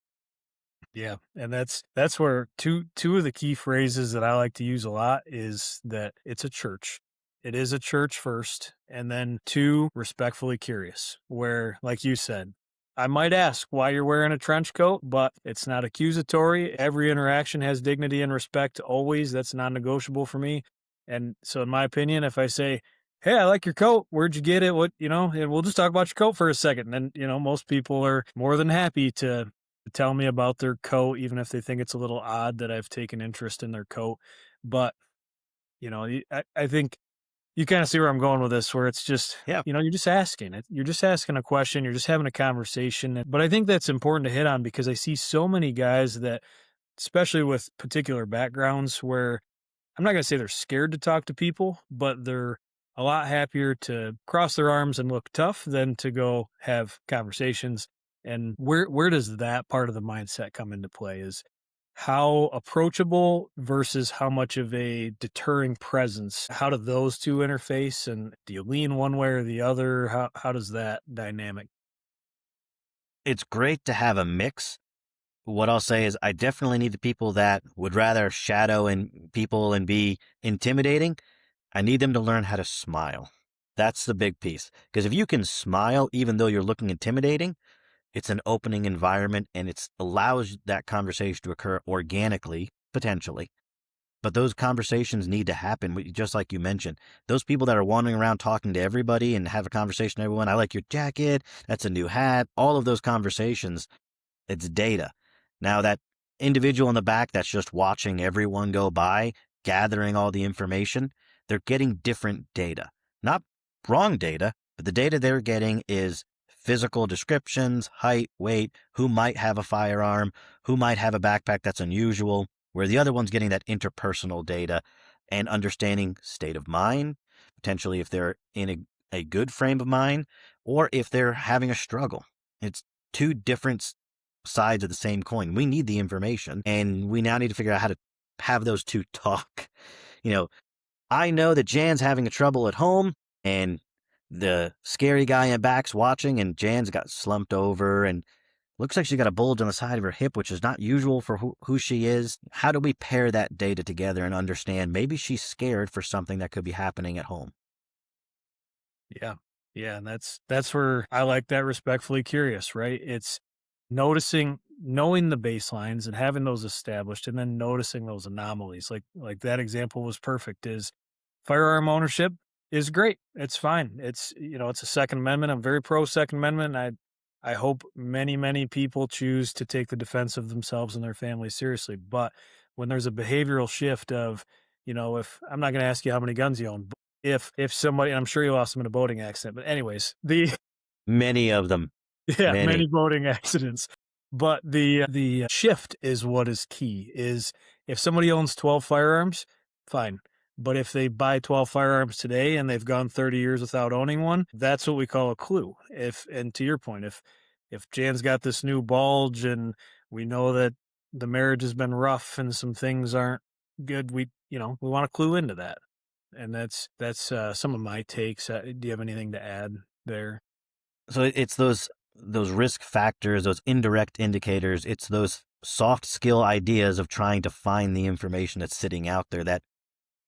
Yeah, and that's where two of the key phrases that I like to use a lot is that it's a church. It is a church first, and then two, respectfully curious, where, like you said, I might ask why you're wearing a trench coat, but it's not accusatory. Every interaction has dignity and respect always. That's non-negotiable for me. And so in my opinion, if I say, "Hey, I like your coat. Where'd you get it? What, and we'll just talk about your coat for a second." And then, most people are more than happy to tell me about their coat, even if they think it's a little odd that I've taken interest in their coat. But, I think you kind of see where I'm going with this, where it's just, Yeah. you're just asking it. You're just asking a question. You're just having a conversation. But I think that's important to hit on because I see so many guys that, especially with particular backgrounds, where I'm not going to say they're scared to talk to people, but they're a lot happier to cross their arms and look tough than to go have conversations. And where does that part of the mindset come into play? Is how approachable versus how much of a deterring presence? How do those two interface? And do you lean one way or the other? How does that dynamic? It's great to have a mix. What I'll say is I definitely need the people that would rather shadow and people and be intimidating. I need them to learn how to smile. That's the big piece. Because if you can smile even though you're looking intimidating, it's an opening environment and it allows that conversation to occur organically, potentially. But those conversations need to happen, just like you mentioned. Those people that are wandering around talking to everybody and have a conversation with everyone, I like your jacket, that's a new hat, all of those conversations, it's data. Now, that individual in the back that's just watching everyone go by, gathering all the information, they're getting different data. Not wrong data, but the data they're getting is physical descriptions, height, weight, who might have a firearm, who might have a backpack that's unusual, where the other one's getting that interpersonal data and understanding state of mind, potentially if they're in a good frame of mind, or if they're having a struggle. It's two different sides of the same coin. We need the information, and we now need to figure out how to have those two talk. You know, I know that Jan's having a trouble at home, and the scary guy in back's watching, and Jan's got slumped over and looks like she's got a bulge on the side of her hip, which is not usual for who she is. How do we pair that data together and understand maybe she's scared for something that could be happening at home? Yeah. Yeah, and that's where I like that respectfully curious, right? It's knowing the baselines and having those established and then noticing those anomalies. Like that example was perfect is firearm ownership is great. It's fine. It's a second amendment. I'm very pro second amendment. I hope many people choose to take the defense of themselves and their families seriously. But when there's a behavioral shift of, if I'm not going to ask you how many guns you own, if somebody, and I'm sure you lost them in a boating accident, but anyways, Many of them. yeah, many Many. boating accidents. But the shift is what is key, is if somebody owns 12 firearms, fine. But if they buy 12 firearms today and they've gone 30 years without owning one, that's what we call a clue. And to your point, if Jan's got this new bulge and we know that the marriage has been rough and some things aren't good, we want to clue into that. And that's some of my takes. Do you have anything to add there? So it's those risk factors, those indirect indicators. It's those soft skill ideas of trying to find the information that's sitting out there that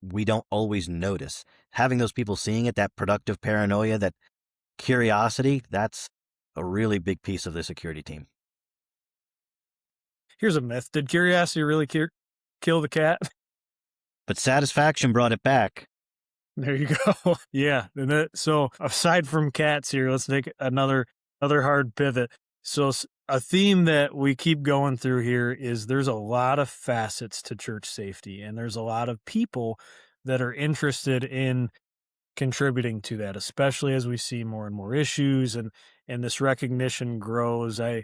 we don't always notice. Having those people seeing it, that productive paranoia, that curiosity, that's a really big piece of the security team. Here's a myth. Did curiosity really kill the cat? But satisfaction brought it back. There you go. Yeah. So aside from cats here, let's take another hard pivot. So a theme that we keep going through here is there's a lot of facets to church safety, and there's a lot of people that are interested in contributing to that, especially as we see more and more issues and this recognition grows. I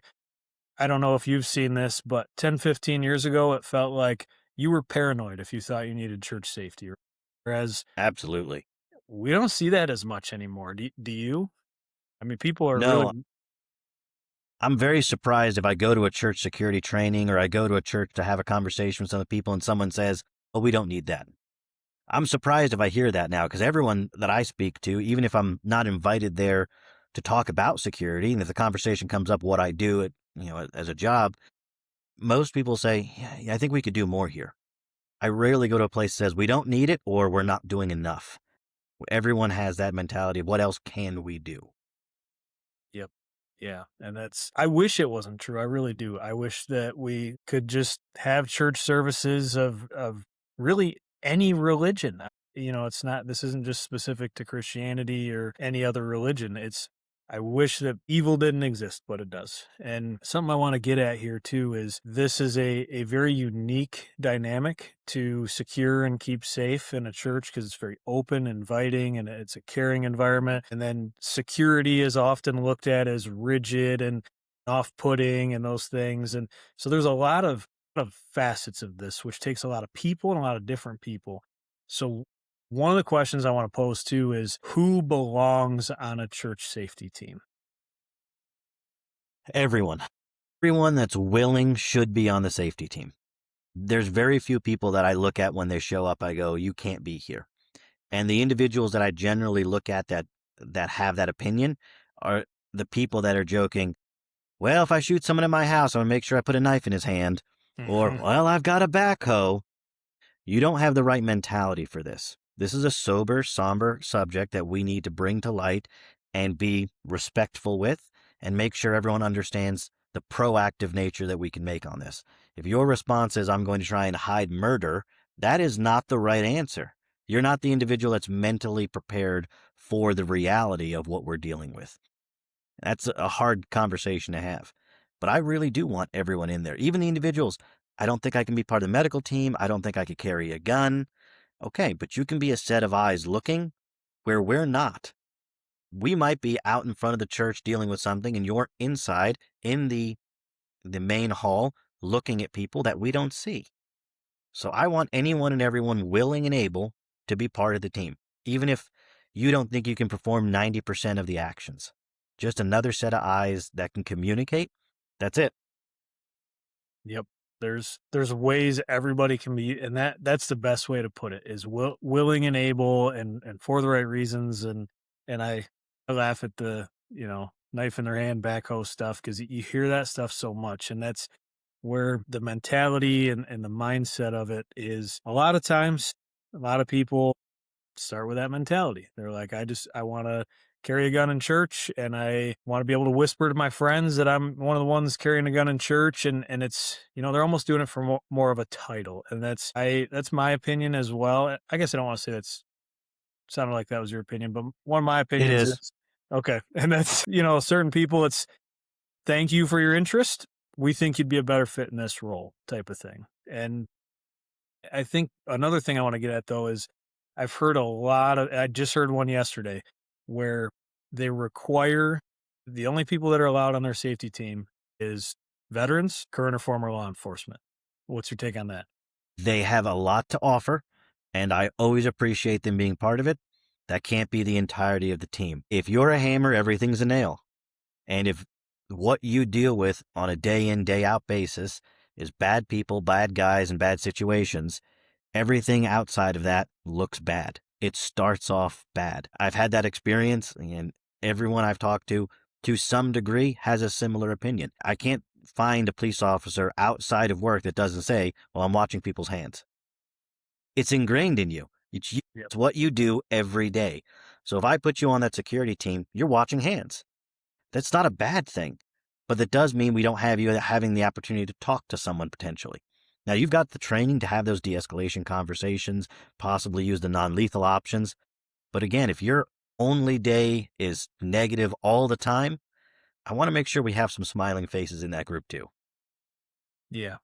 don't know if you've seen this, but 10, 15 years ago, it felt like you were paranoid if you thought you needed church safety. Whereas Absolutely. we don't see that as much anymore. Do you? I mean, people are really, No, I'm very surprised if I go to a church security training or I go to a church to have a conversation with some of the people and someone says, "Oh, we don't need that." I'm surprised if I hear that now because everyone that I speak to, even if I'm not invited there to talk about security, and if the conversation comes up what I do as a job, Most people say, yeah, I think we could do more here. I rarely go to a place that says we don't need it or we're not doing enough. Everyone has that mentality of what else can we do? Yep. Yeah, and that's I wish it wasn't true, I really do. I wish that we could just have church services of really any religion. It's not this isn't just specific to Christianity or any other religion. I wish that evil didn't exist, but it does. And something I want to get at here too is this is a very unique dynamic to secure and keep safe in a church because it's very open, inviting, and it's a caring environment. And then security is often looked at as rigid and off-putting and those things. And so there's a lot of facets of this, which takes a lot of people and a lot of different people. So one of the questions I want to pose too is who belongs on a church safety team? Everyone. Everyone that's willing should be on the safety team. There's very few people that I look at when they show up, I go, you can't be here. And the individuals that I generally look at that have that opinion are the people that are joking, well, if I shoot someone in my house, I'm gonna make sure I put a knife in his hand. Or, Mhm. well, I've got a backhoe. You don't have the right mentality for this. This is a sober, somber subject that we need to bring to light and be respectful with and make sure everyone understands the proactive nature that we can make on this. If your response is, I'm going to try and hide murder, that is not the right answer. You're not the individual that's mentally prepared for the reality of what we're dealing with. That's a hard conversation to have. But I really do want everyone in there, even the individuals. I don't think I can be part of the medical team. I don't think I could carry a gun. Okay, but you can be a set of eyes looking where we're not. We might be out in front of the church dealing with something, and you're inside in the main hall looking at people that we don't see. So I want anyone and everyone willing and able to be part of the team, even if you don't think you can perform 90% of the actions. Just another set of eyes that can communicate. That's it. Yep. There's ways everybody can be, and that's the best way to put it is willing and able and for the right reasons. And I laugh at the knife in their hand backhoe stuff because you hear that stuff so much, and that's where the mentality and the mindset of it is. A lot of times, a lot of people start with that mentality. They're like, I want to carry a gun in church and I want to be able to whisper to my friends that I'm one of the ones carrying a gun in church. And it's, they're almost doing it for more of a title. And that's my opinion as well. I guess I don't want to say that's sounded like that was your opinion, but one of my It opinions is. is okay. And that's, certain people, it's thank you for your interest. We think you'd be a better fit in this role type of thing. And I think another thing I want to get at though is I've heard I just heard one yesterday where they require the only people that are allowed on their safety team is veterans, current or former law enforcement. What's your take on that? They have a lot to offer, and I always appreciate them being part of it. That can't be the entirety of the team. If you're a hammer, everything's a nail. And if what you deal with on a day in, day out basis is bad people, bad guys, and bad situations, everything outside of that looks bad. It starts off bad. I've had that experience, and everyone I've talked to some degree, has a similar opinion. I can't find a police officer outside of work that doesn't say, well, I'm watching people's hands. It's ingrained in you. Yep. It's what you do every day. So if I put you on that security team, you're watching hands. That's not a bad thing, but that does mean we don't have you having the opportunity to talk to someone potentially. Now, you've got the training to have those de escalation conversations, possibly use the non lethal options. But again, if your only day is negative all the time, I want to make sure we have some smiling faces in that group too. Yeah.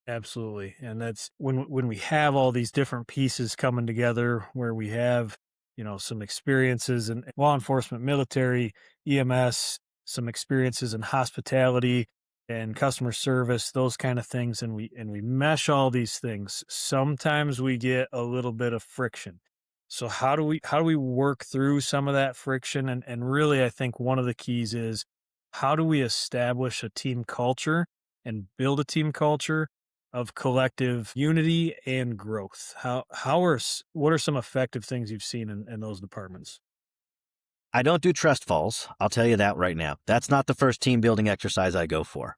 Absolutely. And that's when we have all these different pieces coming together where we have, some experiences in law enforcement, military, EMS, some experiences in hospitality and customer service, those kind of things and we mesh all these things. Sometimes we get a little bit of friction. So how do we work through some of that friction and really I think one of the keys is how do we establish a team culture and build a team culture of collective unity and growth? What are some effective things you've seen in those departments? I don't do trust falls. I'll tell you that right now. That's not the first team building exercise I go for.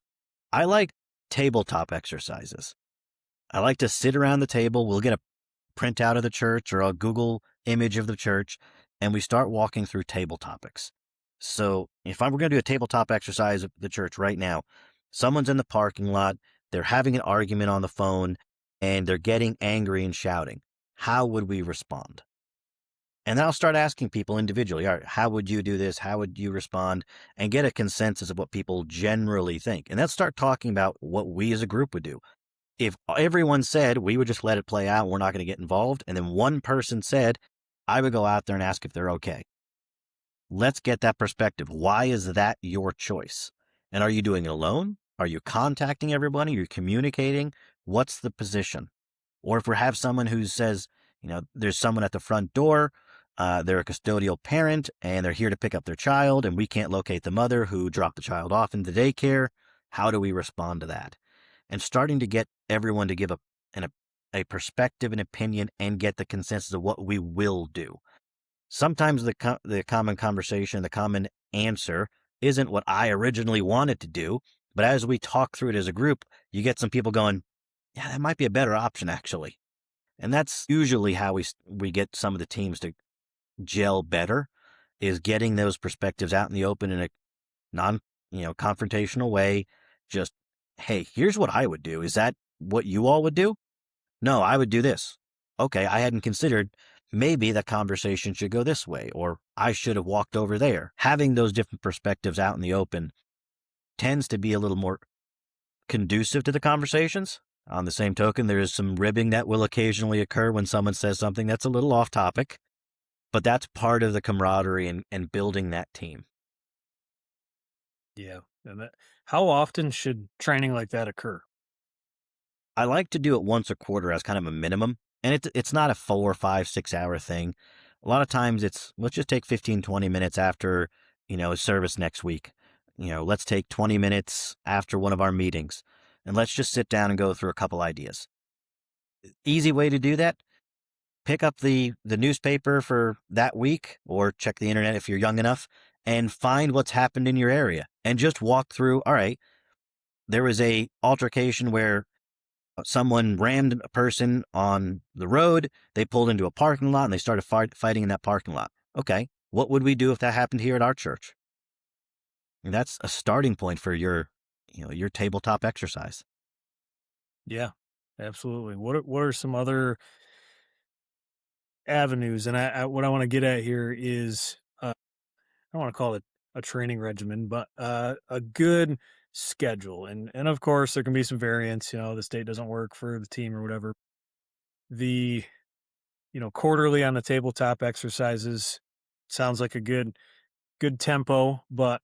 I like tabletop exercises. I like to sit around the table. We'll get a printout of the church or a Google image of the church, and we start walking through table topics. So if I were going to do a tabletop exercise at the church right now, someone's in the parking lot, they're having an argument on the phone, and they're getting angry and shouting. How would we respond? And then I'll start asking people individually, all right, how would you do this? How would you respond? And get a consensus of what people generally think. And let's start talking about what we as a group would do. If everyone said we would just let it play out, we're not going to get involved, and then one person said, I would go out there and ask if they're okay. Let's get that perspective. Why is that your choice? And are you doing it alone? Are you contacting everybody? Are you communicating? What's the position? Or if we have someone who says, there's someone at the front door, they're a custodial parent and they're here to pick up their child, and we can't locate the mother who dropped the child off in the daycare. How do we respond to that? And starting to get everyone to give a perspective, an opinion, and get the consensus of what we will do. Sometimes the common conversation, the common answer isn't what I originally wanted to do, but as we talk through it as a group, you get some people going, yeah, that might be a better option actually. And that's usually how we get some of the teams to gel better, is getting those perspectives out in the open in a non, confrontational way. Just, hey, here's what I would do. Is that what you all would do? No, I would do this. Okay, I hadn't considered maybe the conversation should go this way, or I should have walked over there. Having those different perspectives out in the open tends to be a little more conducive to the conversations. On the same token, there is some ribbing that will occasionally occur when someone says something that's a little off topic, but that's part of the camaraderie and building that team. Yeah. And how often should training like that occur? I like to do it once a quarter as kind of a minimum, and it's not a 4, 5, 6 hour thing. A lot of times let's just take 15, 20 minutes after, a service next week. Let's take 20 minutes after one of our meetings, and let's just sit down and go through a couple ideas. Easy way to do that, pick up the newspaper for that week or check the internet if you're young enough and find what's happened in your area and just walk through, all right, there was a altercation where someone rammed a person on the road. They pulled into a parking lot and they started fighting in that parking lot. Okay, what would we do if that happened here at our church? And that's a starting point for your tabletop exercise. Yeah, absolutely. What are some other avenues? And what I want to get at here is I don't want to call it a training regimen, but a good schedule. And of course, there can be some variance. The state doesn't work for the team or whatever. The quarterly on the tabletop exercises sounds like a good tempo, but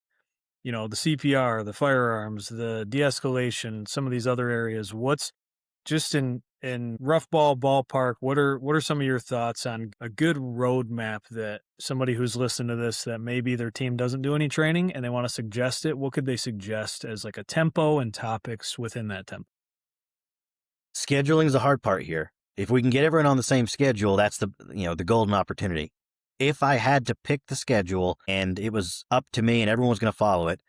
the CPR, the firearms, the de-escalation, some of these other areas. What's just in rough ballpark, what are some of your thoughts on a good roadmap that somebody who's listening to this that maybe their team doesn't do any training and they want to suggest it? What could they suggest as like a tempo and topics within that tempo? Scheduling is the hard part here. If we can get everyone on the same schedule, that's the golden opportunity. If I had to pick the schedule and it was up to me and everyone was going to follow it,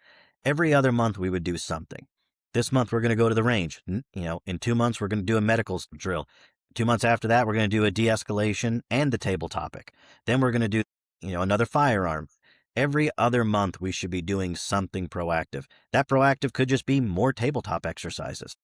every other month we would do something. This month we're going to go to the range. In 2 months we're going to do a medical drill. 2 months after that we're going to do a de-escalation and the table topic. Then we're going to do another firearm. Every other month we should be doing something proactive. That proactive could just be more tabletop exercises.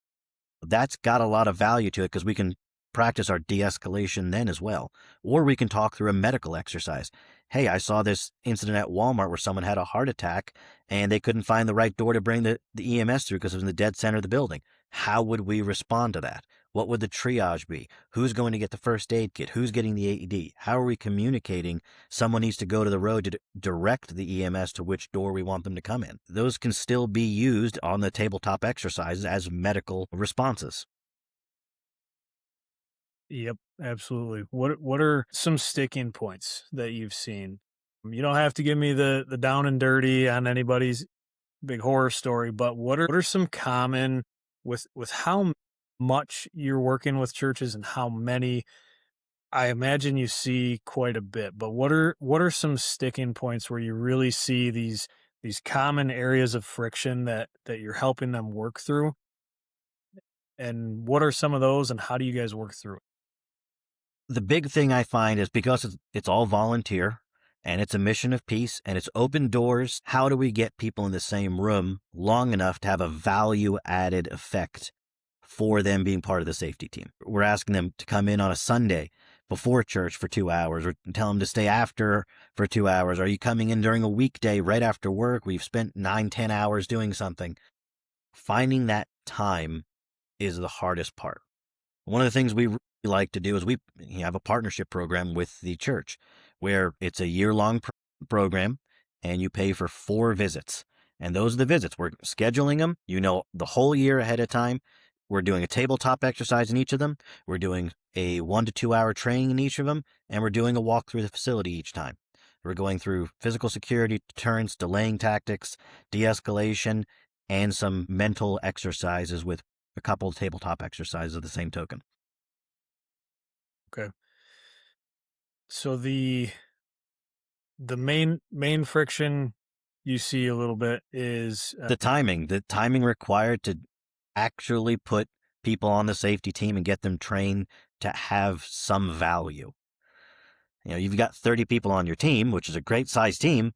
That's got a lot of value to it because we can practice our de-escalation then as well. Or we can talk through a medical exercise. Hey, I saw this incident at Walmart where someone had a heart attack and they couldn't find the right door to bring the EMS through because it was in the dead center of the building. How would we respond to that? What would the triage be? Who's going to get the first aid kit? Who's getting the AED? How are we communicating someone needs to go to the road to direct the EMS to which door we want them to come in? Those can still be used on the tabletop exercises as medical responses. Yep, absolutely. What are some sticking points that you've seen? You don't have to give me the down and dirty on anybody's big horror story, but what are some common with how much you're working with churches and how many? I imagine you see quite a bit, but what are some sticking points where you really see these common areas of friction that you're helping them work through? And what are some of those, and how do you guys work through it? The big thing I find is because it's all volunteer and it's a mission of peace and it's open doors, how do we get people in the same room long enough to have a value added effect for them being part of the safety team? We're asking them to come in on a Sunday before church for 2 hours, or tell them to stay after for 2 hours. Are you coming in during a weekday right after work? We've spent 9, 10 hours doing something. Finding that time is the hardest part. One of the things we really like to do is we have a partnership program with the church where it's a year-long program and you pay for 4 visits. And those are the visits. We're scheduling them, the whole year ahead of time. We're doing a tabletop exercise in each of them. We're doing a 1 to 2 hour training in each of them. And we're doing a walk through the facility each time. We're going through physical security, deterrence, delaying tactics, de-escalation, and some mental exercises with a couple of tabletop exercises of the same token. Okay. So the main friction you see a little bit is The timing required to actually put people on the safety team and get them trained to have some value. You've got 30 people on your team, which is a great size team.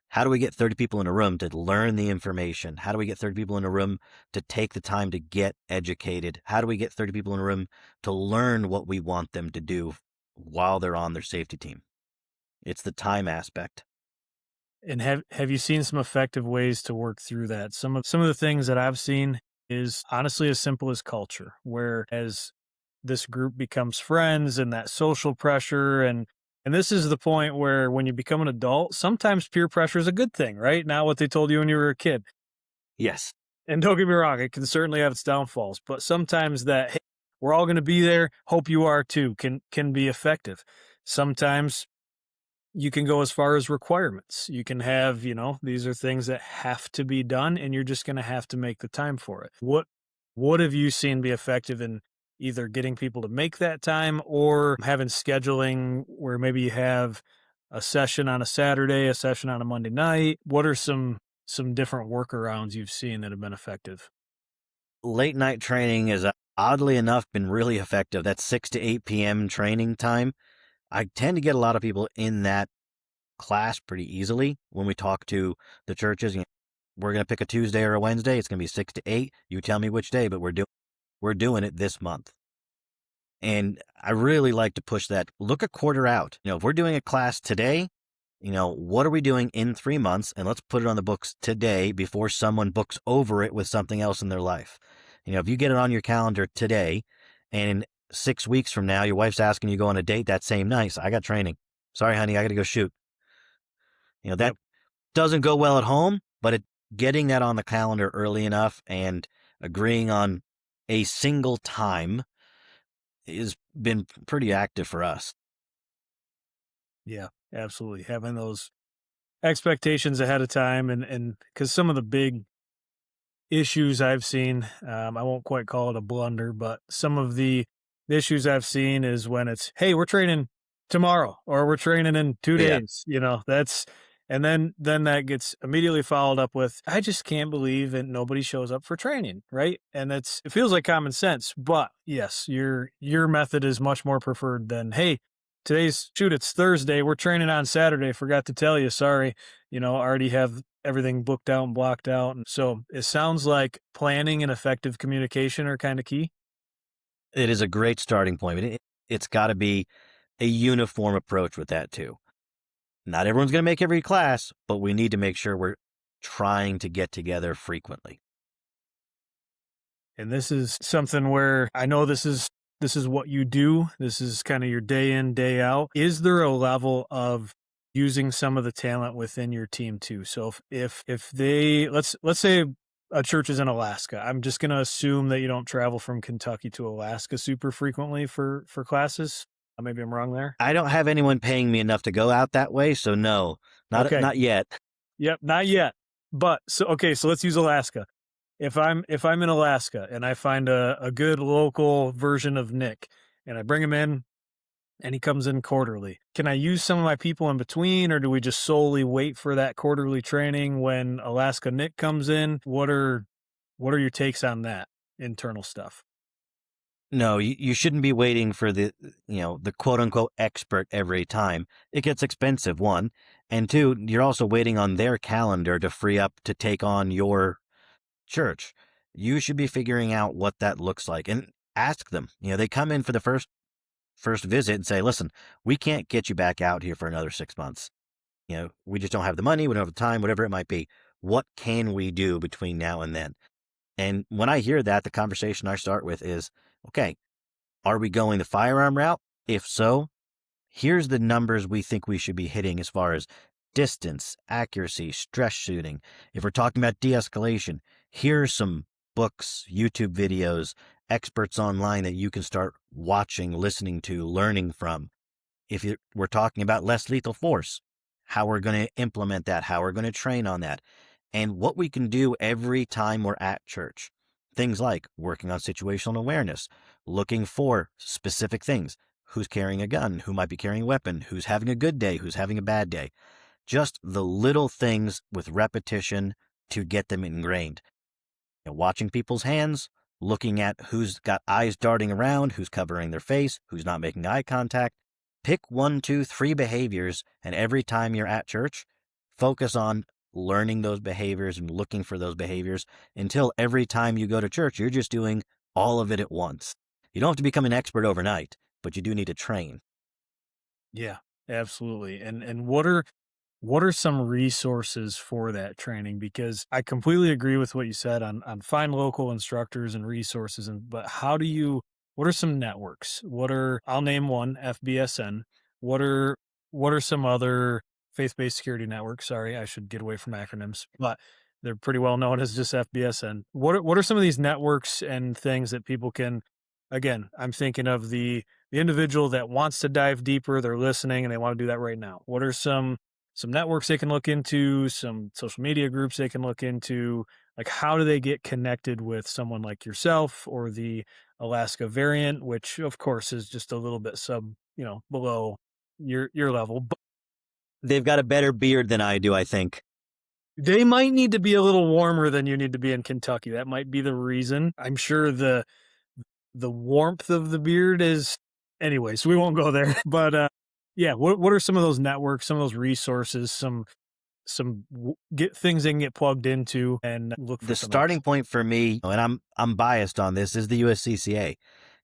How do we get 30 people in a room to learn the information? How do we get 30 people in a room to take the time to get educated? How do we get 30 people in a room to learn what we want them to do while they're on their safety team? It's the time aspect. and have you seen some effective ways to work through that? Some of the things that I've seen is honestly as simple as culture, where as this group becomes friends and that social pressure and this is the point where when you become an adult, sometimes peer pressure is a good thing, right? Not what they told you when you were a kid. Yes. And don't get me wrong, it can certainly have its downfalls, but sometimes that, "Hey, we're all going to be there, hope you are too," can be effective. Sometimes you can go as far as requirements. You can have, these are things that have to be done and you're just going to have to make the time for it. What have you seen be effective in either getting people to make that time or having scheduling where maybe you have a session on a Saturday, a session on a Monday night? What are some different workarounds you've seen that have been effective? Late night training has oddly enough been really effective. That's 6 to 8 p.m. training time. I tend to get a lot of people in that class pretty easily when we talk to the churches. We're going to pick a Tuesday or a Wednesday. It's going to be 6 to 8. You tell me which day, but we're doing it this month. And I really like to push that. Look a quarter out. If we're doing a class today, what are we doing in 3 months? And let's put it on the books today before someone books over it with something else in their life. If you get it on your calendar today and in 6 weeks from now, your wife's asking you to go on a date that same night, so I got training. Sorry, honey, I got to go shoot. That Yep. doesn't go well at home, but getting that on the calendar early enough and agreeing on a single time has been pretty active for us. Yeah, absolutely. Having those expectations ahead of time and because some of the big issues I've seen, I won't quite call it a blunder, but some of the issues I've seen is when it's, "Hey, we're training tomorrow," or "We're training in 2 Yeah. days," that's and then that gets immediately followed up with, "I just can't believe that nobody shows up for training," right? And it feels like common sense, but yes, your method is much more preferred than, "Hey, it's Thursday, we're training on Saturday, forgot to tell you, sorry." Already have everything booked out and blocked out. And so it sounds like planning and effective communication are kind of key. It is a great starting point. But it's got to be a uniform approach with that too. Not everyone's going to make every class, but we need to make sure we're trying to get together frequently. And this is something where I know this is what you do. This is kind of your day in, day out. Is there a level of using some of the talent within your team too? So if they let's say a church is in Alaska. I'm just going to assume that you don't travel from Kentucky to Alaska super frequently for classes. Maybe I'm wrong there. I don't have anyone paying me enough to go out that way, so no, not Okay. not yet. Yep, not yet. But so okay, so let's use Alaska. If I'm in Alaska and I find a good local version of Nick and I bring him in and he comes in quarterly, can I use some of my people in between or do we just solely wait for that quarterly training when Alaska Nick comes in? What are your takes on that internal stuff? No, you shouldn't be waiting for the quote unquote expert every time. It gets expensive, one. And two, you're also waiting on their calendar to free up to take on your church. You should be figuring out what that looks like and ask them. They come in for the first visit and say, "Listen, we can't get you back out here for another 6 months. We just don't have the money, we don't have the time, whatever it might be. What can we do between now and then?" And when I hear that, the conversation I start with is, "Okay, are we going the firearm route? If so, here's the numbers we think we should be hitting as far as distance, accuracy, stress shooting. If we're talking about de-escalation, here's some books, YouTube videos, experts online that you can start watching, listening to, learning from. If we're talking about less lethal force, how we're going to implement that, how we're going to train on that, and what we can do every time we're at church. Things like working on situational awareness, looking for specific things. Who's carrying a gun? Who might be carrying a weapon? Who's having a good day? Who's having a bad day? Just the little things with repetition to get them ingrained. Watching people's hands, looking at who's got eyes darting around, who's covering their face, who's not making eye contact. Pick one, two, three behaviors, and every time you're at church, focus on learning those behaviors and looking for those behaviors until every time you go to church, you're just doing all of it at once. You don't have to become an expert overnight, but you do need to train. Yeah, absolutely. And what are some resources for that training? Because I completely agree with what you said on find local instructors and resources, and but what are some networks? I'll name one, FBSN. What are what are some other faith-based security networks? Sorry, I should get away from acronyms, but they're pretty well known as just FBSN. What are some of these networks and things that people can, again, I'm thinking of the individual that wants to dive deeper, they're listening and they want to do that right now. What are some networks they can look into, some social media groups they can look into? Like, how do they get connected with someone like yourself or the Alaska variant, which of course is just a little bit below your level, but They've got a better beard than I do, I think. they might need to be a little warmer than you need to be in Kentucky. That might be the reason. I'm sure the warmth of the beard is, anyways, we won't go there. But yeah, what are some of those networks, some of those resources, get things they can get plugged into and look for The some of this? starting point for me, and I'm biased on this, is the USCCA.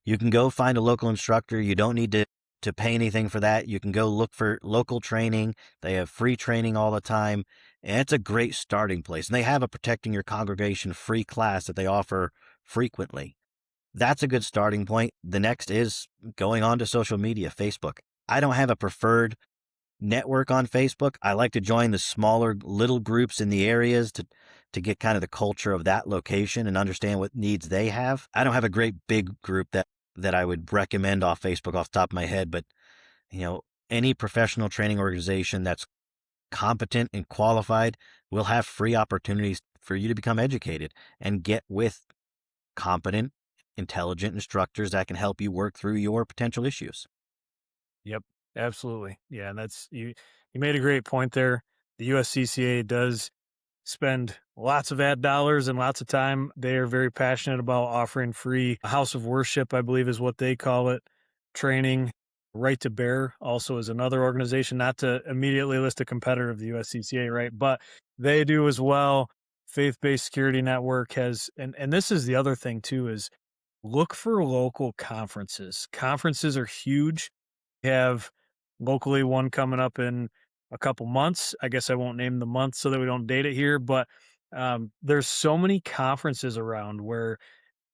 You can go find a local instructor. You don't need to pay anything for that. You can go look for local training. They have free training all the time, and it's a great starting place. And they have a protecting your congregation free class that they offer frequently. That's a good starting point. The next is going on to social media, Facebook. I don't have a preferred network on Facebook. I like to join the smaller little groups in the areas to get kind of the culture of that location and understand what needs they have. I don't have a great big group that I would recommend off Facebook off the top of my head, but you know, any professional training organization that's competent and qualified will have free opportunities for you to become educated and get with competent, intelligent instructors that can help you work through your potential issues. Yep, absolutely. Yeah, and that's you made a great point there. The USCCA does spend lots of ad dollars and lots of time. They are very passionate about offering free house of worship, I believe is what they call it, training. Right to Bear also is another organization, not to immediately list a competitor of the USCCA, right? But they do as well. Faith-based Security Network has, and this is the other thing too, is look for local conferences. Conferences are huge. We have locally one coming up in a couple months. I guess I won't name the month so that we don't date it here, but there's so many conferences around where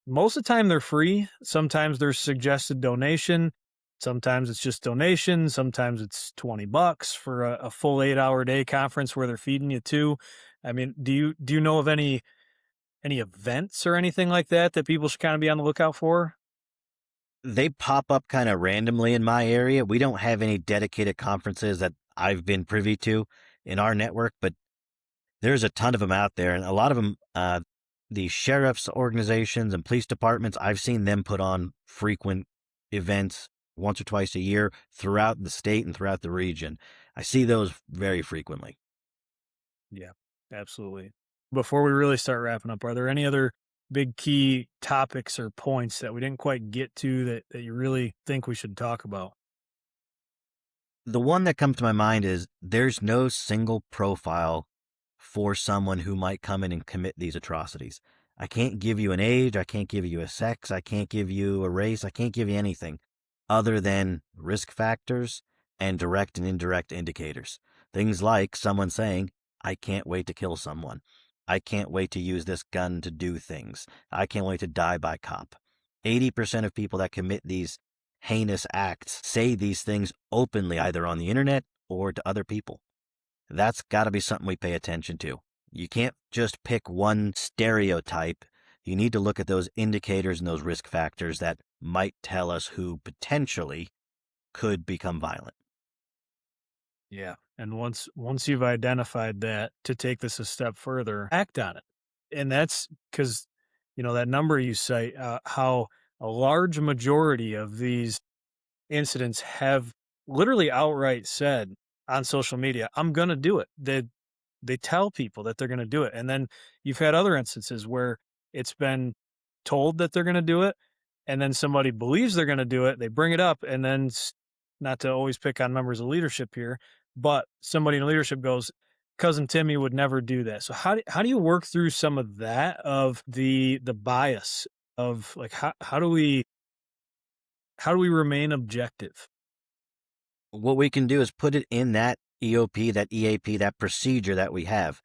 most of the time they're free. Sometimes there's suggested donation. Sometimes it's just donation. Sometimes it's $20 for a full 8 hour day conference where they're feeding you too. I mean, do you know of any events or anything like that that people should kind of be on the lookout for? They pop up kind of randomly in my area. We don't have any dedicated conferences that I've been privy to in our network, but there's a ton of them out there. And a lot of them, the sheriff's organizations and police departments, I've seen them put on frequent events once or twice a year throughout the state and throughout the region. I see those very frequently. Yeah, absolutely. Before we really start wrapping up, are there any other big key topics or points that we didn't quite get to that you really think we should talk about? The one that comes to my mind is there's no single profile for someone who might come in and commit these atrocities. I can't give you an age, I can't give you a sex, I can't give you a race, I can't give you anything other than risk factors and direct and indirect indicators. Things like someone saying, I can't wait to kill someone. I can't wait to use this gun to do things. I can't wait to die by cop. 80% of people that commit these heinous acts say these things openly, either on the internet or to other people. That's got to be something we pay attention to. You can't just pick one stereotype. You need to look at those indicators and those risk factors that might tell us who potentially could become violent. Yeah. And once you've identified that, to take this a step further, act on it. And that's because, that number you cite, how a large majority of these incidents have literally outright said on social media, "I'm gonna do it." They tell people that they're gonna do it, and then you've had other instances where it's been told that they're gonna do it, and then somebody believes they're gonna do it, they bring it up, and then not to always pick on members of leadership here, but somebody in leadership goes, "Cousin Timmy would never do that." So how do you work through some of that, of the bias of, like, how do we remain objective? What we can do is put it in that EOP, that EAP, that procedure that we have.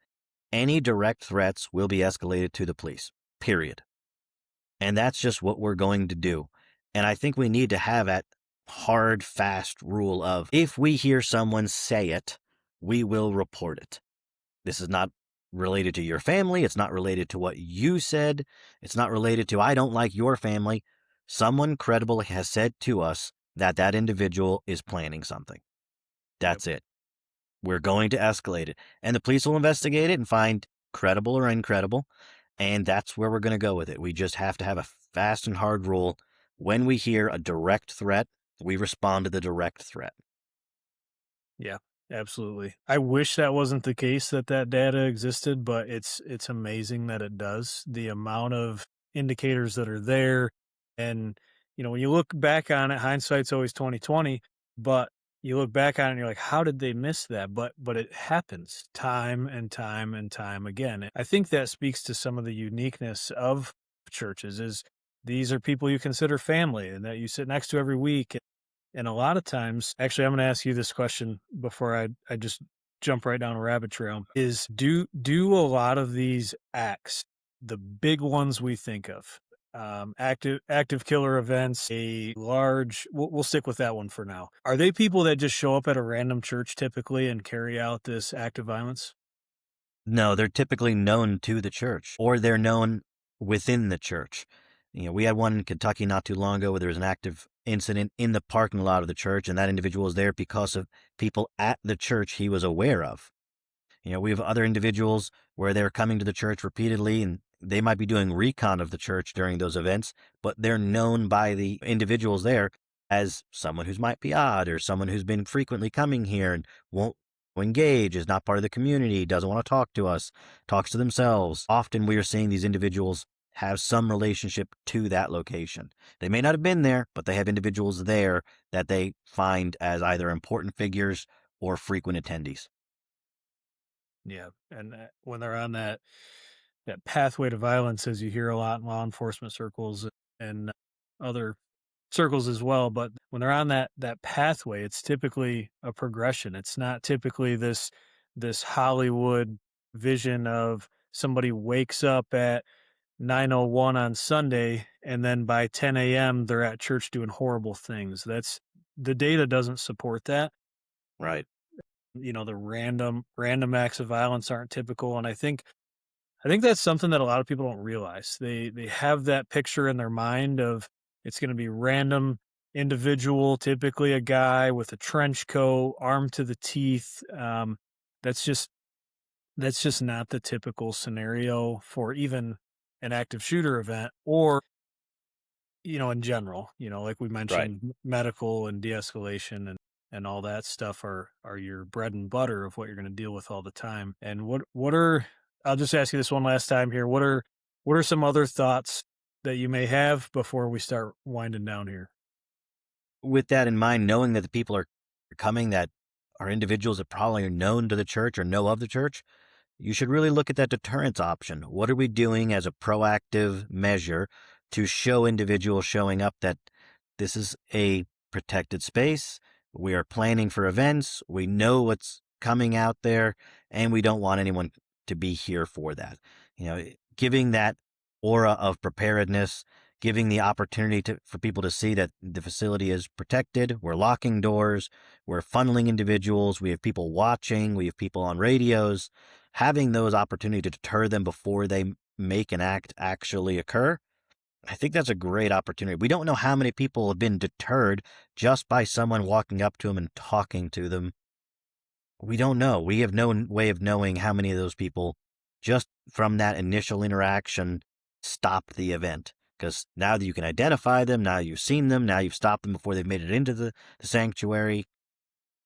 Any direct threats will be escalated to the police, period. And that's just what we're going to do. And I think we need to have that hard, fast rule of if we hear someone say it, we will report it. This is not related to your family. It's not related to what you said. It's not related to, I don't like your family. Someone credible has said to us that that individual is planning something. Yep. That's it. We're going to escalate it. And the police will investigate it and find credible or incredible. And that's where we're going to go with it. We just have to have a fast and hard rule. When we hear a direct threat, we respond to the direct threat. Yeah, absolutely. I wish that wasn't the case, that data existed, but it's amazing that it does. The amount of indicators that are there, and when you look back on it, hindsight's always 2020, but you look back on it and you're like, how did they miss that? But it happens time and time and time again. I think that speaks to some of the uniqueness of churches, is these are people you consider family and that you sit next to every week. And a lot of times, actually, I'm going to ask you this question before I just jump right down a rabbit trail, is do a lot of these acts, the big ones we think of, active killer events, a large, we'll stick with that one for now. Are they people that just show up at a random church typically and carry out this act of violence? No, they're typically known to the church or they're known within the church. We had one in Kentucky not too long ago where there was an active incident in the parking lot of the church, and that individual was there because of people at the church he was aware of. We have other individuals where they're coming to the church repeatedly and they might be doing recon of the church during those events, but they're known by the individuals there as someone who's might be odd or someone who's been frequently coming here and won't engage, is not part of the community, doesn't want to talk to us, talks to themselves. Often we are seeing these individuals have some relationship to that location. They may not have been there, but they have individuals there that they find as either important figures or frequent attendees. Yeah, and when they're on that pathway to violence, as you hear a lot in law enforcement circles and other circles as well, but when they're on that pathway, it's typically a progression. It's not typically this Hollywood vision of somebody wakes up at 9:01 on Sunday and then by 10 a.m. they're at church doing horrible things. That's the data doesn't support that. Right. The random acts of violence aren't typical, and I think that's something that a lot of people don't realize. They have that picture in their mind of it's gonna be random individual, typically a guy with a trench coat, armed to the teeth. That's just that's just not the typical scenario for even an active shooter event, or, in general, like we Right. mentioned, medical and de-escalation and all that stuff are your bread and butter of what you're gonna deal with all the time. And what are I'll just ask you this one last time here. What are What are some other thoughts that you may have before we start winding down here? With that in mind, knowing that the people are coming that are individuals that probably are known to the church or know of the church, you should really look at that deterrence option. What are we doing as a proactive measure to show individuals showing up that this is a protected space? We are planning for events. We know what's coming out there, and we don't want anyone to be here for that. Giving that aura of preparedness, giving the opportunity for people to see that the facility is protected. We're locking doors. We're funneling individuals. We have people watching. We have people on radios. Having those opportunity to deter them before they make an act actually occur, I think that's a great opportunity. We don't know how many people have been deterred just by someone walking up to them and talking to them. We don't know. We have no way of knowing how many of those people, just from that initial interaction, stopped the event. Because now that you can identify them, now you've seen them, now you've stopped them before they've made it into the sanctuary.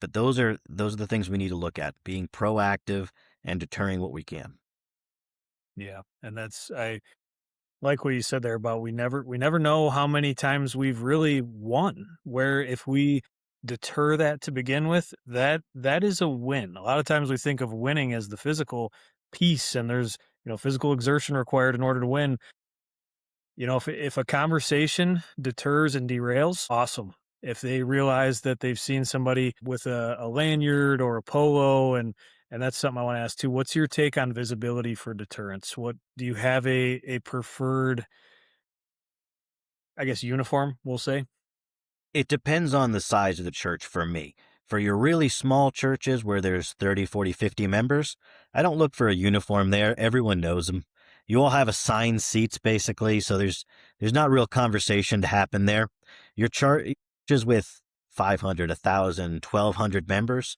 But those are the things we need to look at, being proactive and deterring what we can. Yeah, and that's I like what you said there about we never know how many times we've really won. Where if we deter that to begin with, that is a win. A lot of times we think of winning as the physical piece, and there's physical exertion required in order to win. If a conversation deters and derails, awesome. If they realize that they've seen somebody with a lanyard or a polo, and that's something I want to ask too. What's your take on visibility for deterrence? What do you have a preferred, I guess, uniform, we'll say? It depends on the size of the church for me. For your really small churches where there's 30, 40, 50 members, I don't look for a uniform there. Everyone knows them. You all have assigned seats basically, so there's not real conversation to happen there. Your churches with 500, 1,000, 1,200 members,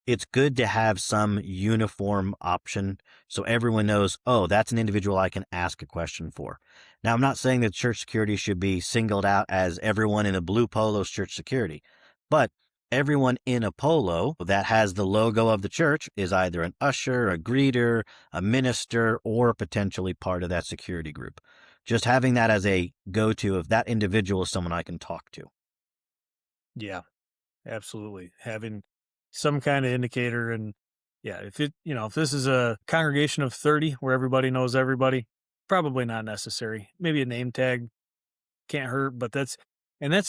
it's good to have some uniform option so everyone knows, oh, that's an individual I can ask a question for. Now, I'm not saying that church security should be singled out as everyone in a blue polo's church security, but everyone in a polo that has the logo of the church is either an usher, a greeter, a minister, or potentially part of that security group. Just having that as a go to of that individual is someone I can talk to. Yeah, absolutely. Having some kind of indicator, and yeah, if this is a congregation of 30 where everybody knows everybody, probably not necessary. Maybe a name tag can't hurt, but that's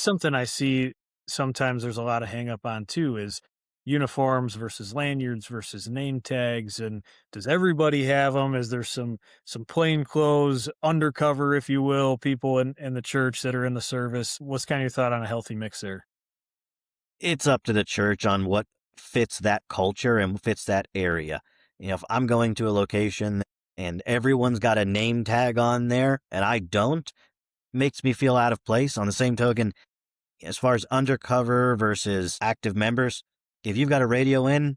something I see sometimes there's a lot of hang up on too is uniforms versus lanyards versus name tags, and does everybody have them? Is there some plain clothes undercover, if you will, people in the church that are in the service? What's kind of your thought on a healthy mix there? It's up to the church on what fits that culture and fits that area. If I'm going to a location and everyone's got a name tag on there and I don't, makes me feel out of place. On the same token, as far as undercover versus active members, if you've got a radio in,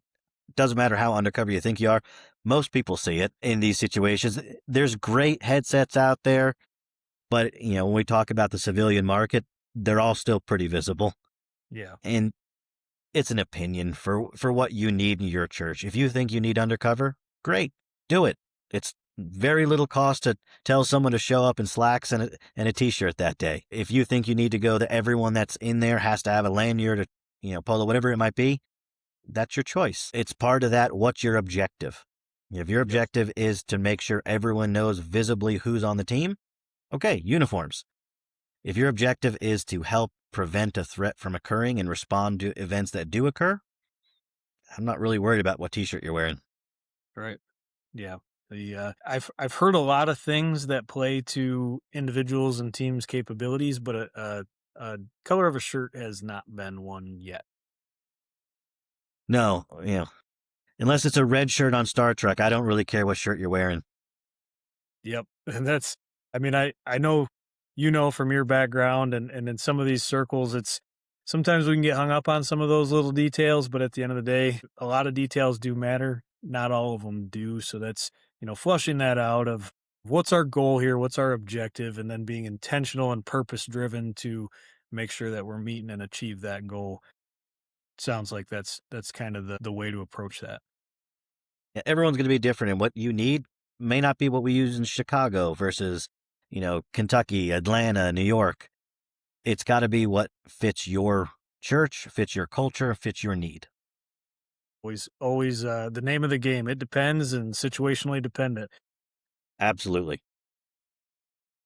doesn't matter how undercover you think you are, most people see it in these situations. There's great headsets out there, but when we talk about the civilian market, they're all still pretty visible. Yeah. And it's an opinion for what you need in your church. If you think you need undercover, great, do it. It's very little cost to tell someone to show up in slacks and a t-shirt that day. If you think you need to go that everyone that's in there has to have a lanyard or polo, whatever it might be, that's your choice. It's part of that. What's your objective? If your Yep. objective is to make sure everyone knows visibly who's on the team, okay, uniforms. If your objective is to help prevent a threat from occurring and respond to events that do occur, I'm not really worried about what t-shirt you're wearing. Right. Yeah. I've heard a lot of things that play to individuals and teams' capabilities, but a color of a shirt has not been one yet. No, unless it's a red shirt on Star Trek, I don't really care what shirt you're wearing. Yep. And I mean, I know from your background and in some of these circles, it's sometimes we can get hung up on some of those little details, but at the end of the day, a lot of details do matter. Not all of them do. So that's, flushing that out of what's our goal here, what's our objective, and then being intentional and purpose driven to make sure that we're meeting and achieve that goal. Sounds like that's kind of the way to approach that. Yeah, everyone's going to be different in what you need. may not be what we use in Chicago versus, Kentucky, Atlanta, New York. It's got to be what fits your church, fits your culture, fits your need. Always, the name of the game. It depends and situationally dependent. Absolutely.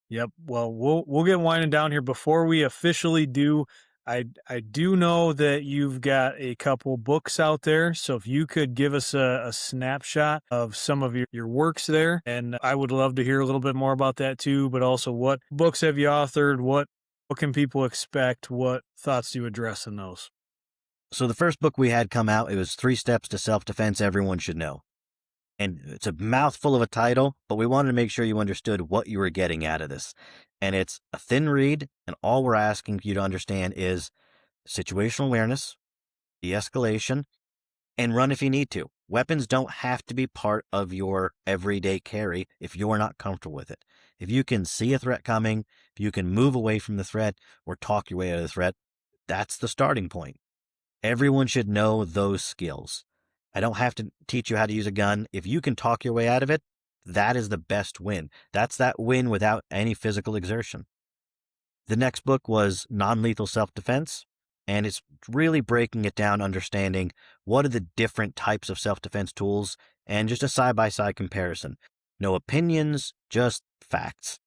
Yep. Well, we'll get winding down here. Before we officially do, I do know that you've got a couple books out there. So if you could give us a snapshot of some of your works there, and I would love to hear a little bit more about that too. But also, what books have you authored? What can people expect? What thoughts do you address in those? So the first book we had come out, it was Three Steps to Self-Defense Everyone Should Know. And it's a mouthful of a title, but we wanted to make sure you understood what you were getting out of this. And it's a thin read, and all we're asking you to understand is situational awareness, de-escalation, and run if you need to. Weapons don't have to be part of your everyday carry if you're not comfortable with it. If you can see a threat coming, if you can move away from the threat or talk your way out of the threat, that's the starting point. Everyone should know those skills. I don't have to teach you how to use a gun. If you can talk your way out of it, that is the best win. That's that win without any physical exertion. The next book was Non-Lethal Self-Defense, and it's really breaking it down, understanding what are the different types of self-defense tools, and just a side-by-side comparison. No opinions, just facts.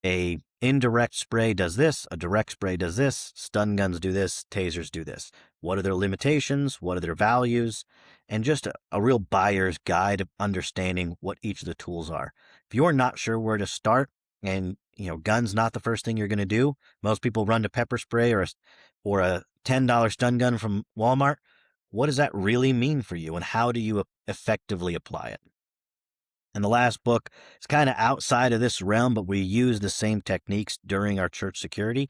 A indirect spray does this, a direct spray does this, stun guns do this, tasers do this. What are their limitations? What are their values? And just a real buyer's guide of understanding what each of the tools are. If you're not sure where to start and, gun's not the first thing you're going to do, most people run to pepper spray or a $10 stun gun from Walmart. What does that really mean for you, and how do you effectively apply it? And the last book is kind of outside of this realm, but we use the same techniques during our church security,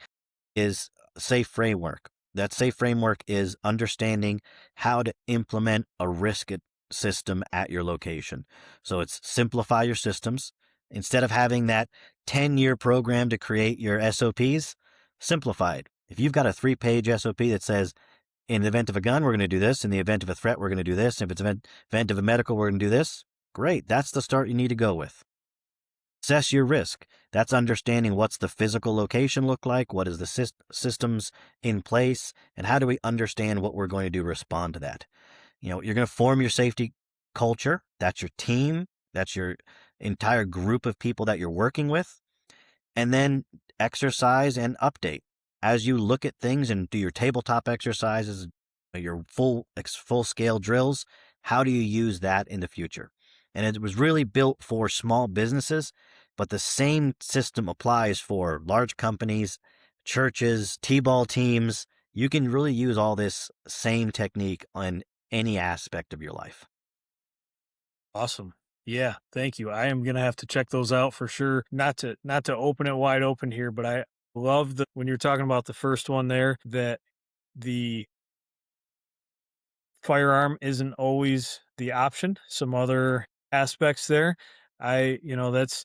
is SAFE framework. That SAFE framework is understanding how to implement a risk system at your location. So it's simplify your systems. Instead of having that 10-year program to create your SOPs, simplify it. If you've got a 3-page SOP that says, in the event of a gun, we're going to do this. In the event of a threat, we're going to do this. If it's an event of a medical, we're going to do this. Great. That's the start you need to go with. Assess your risk. That's understanding what's the physical location look like, what is the systems in place, and how do we understand what we're going to do to respond to that. You're going to form your safety culture. That's your team. That's your entire group of people that you're working with. And then exercise and update. As you look at things and do your tabletop exercises, your full scale drills, how do you use that in the future? And it was really built for small businesses, but the same system applies for large companies, churches, t-ball teams. You can really use all this same technique on any aspect of your life. Awesome. Yeah, thank you. I am gonna have to check those out for sure. Not to open it wide open here, but I love the when you're talking about the first one there, that the firearm isn't always the option. Some other aspects there. That's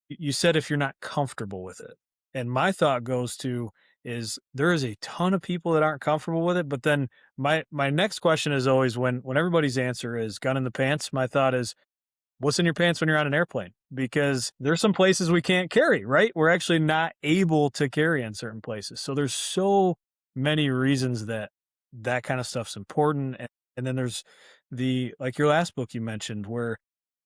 you said if you're not comfortable with it. And my thought goes to is there is a ton of people that aren't comfortable with it, but then my next question is always when everybody's answer is gun in the pants, my thought is what's in your pants when you're on an airplane? Because there's some places we can't carry, right? We're actually not able to carry in certain places. So there's so many reasons that that kind of stuff's important. And then there's like your last book you mentioned, where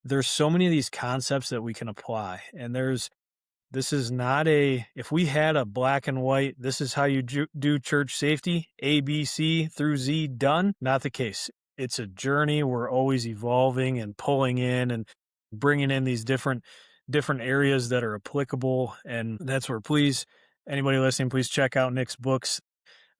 there's so many of these concepts that we can apply. And this is not if we had a black and white, this is how you do church safety, A, B, C through Z done. Not the case. It's a journey. We're always evolving and pulling in and bringing in these different areas that are applicable. And that's where anybody listening, please check out Nick's books.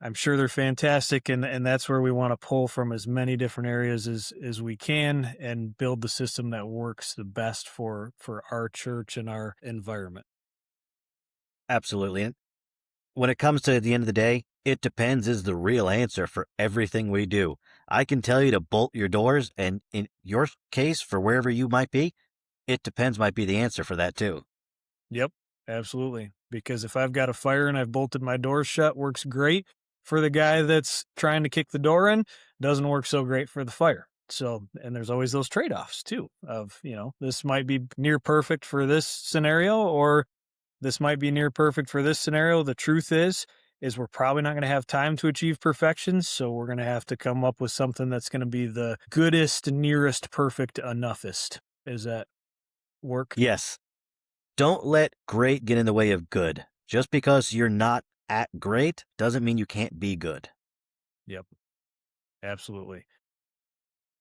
I'm sure they're fantastic, and that's where we want to pull from as many different areas as we can and build the system that works the best for our church and our environment. Absolutely. And when it comes to the end of the day, it depends is the real answer for everything we do. I can tell you to bolt your doors, and in your case, for wherever you might be, it depends might be the answer for that too. Yep, absolutely. Because if I've got a fire and I've bolted my doors shut, works great for the guy that's trying to kick the door in, doesn't work so great for the fire. So, and there's always those trade-offs too of, this might be near perfect for this scenario, or this might be near perfect for this scenario. The truth is we're probably not going to have time to achieve perfection. So we're going to have to come up with something that's going to be the goodest, nearest perfect enoughest. Is that work? Yes. Don't let great get in the way of good. Just because you're not at great doesn't mean you can't be good. Yep. Absolutely.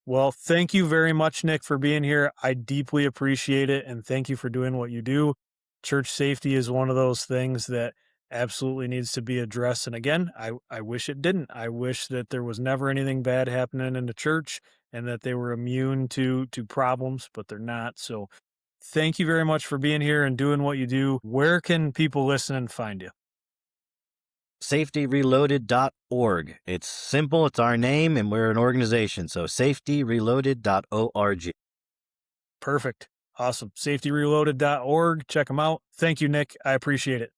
Well, thank you very much, Nick, for being here. I deeply appreciate it. And thank you for doing what you do. Church safety is one of those things that absolutely needs to be addressed. And again, I wish it didn't. I wish that there was never anything bad happening in the church and that they were immune to problems, but they're not. So thank you very much for being here and doing what you do. Where can people listen and find you? SafetyReloaded.org. It's simple, it's our name, and we're an organization. So SafetyReloaded.org. Perfect. Awesome. SafetyReloaded.org. Check them out. Thank you, Nick. I appreciate it.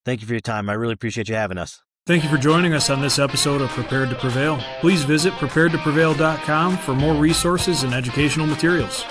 Thank you for your time. I really appreciate you having us. Thank you for joining us on this episode of Prepared to Prevail. Please visit preparedtoprevail.com for more resources and educational materials.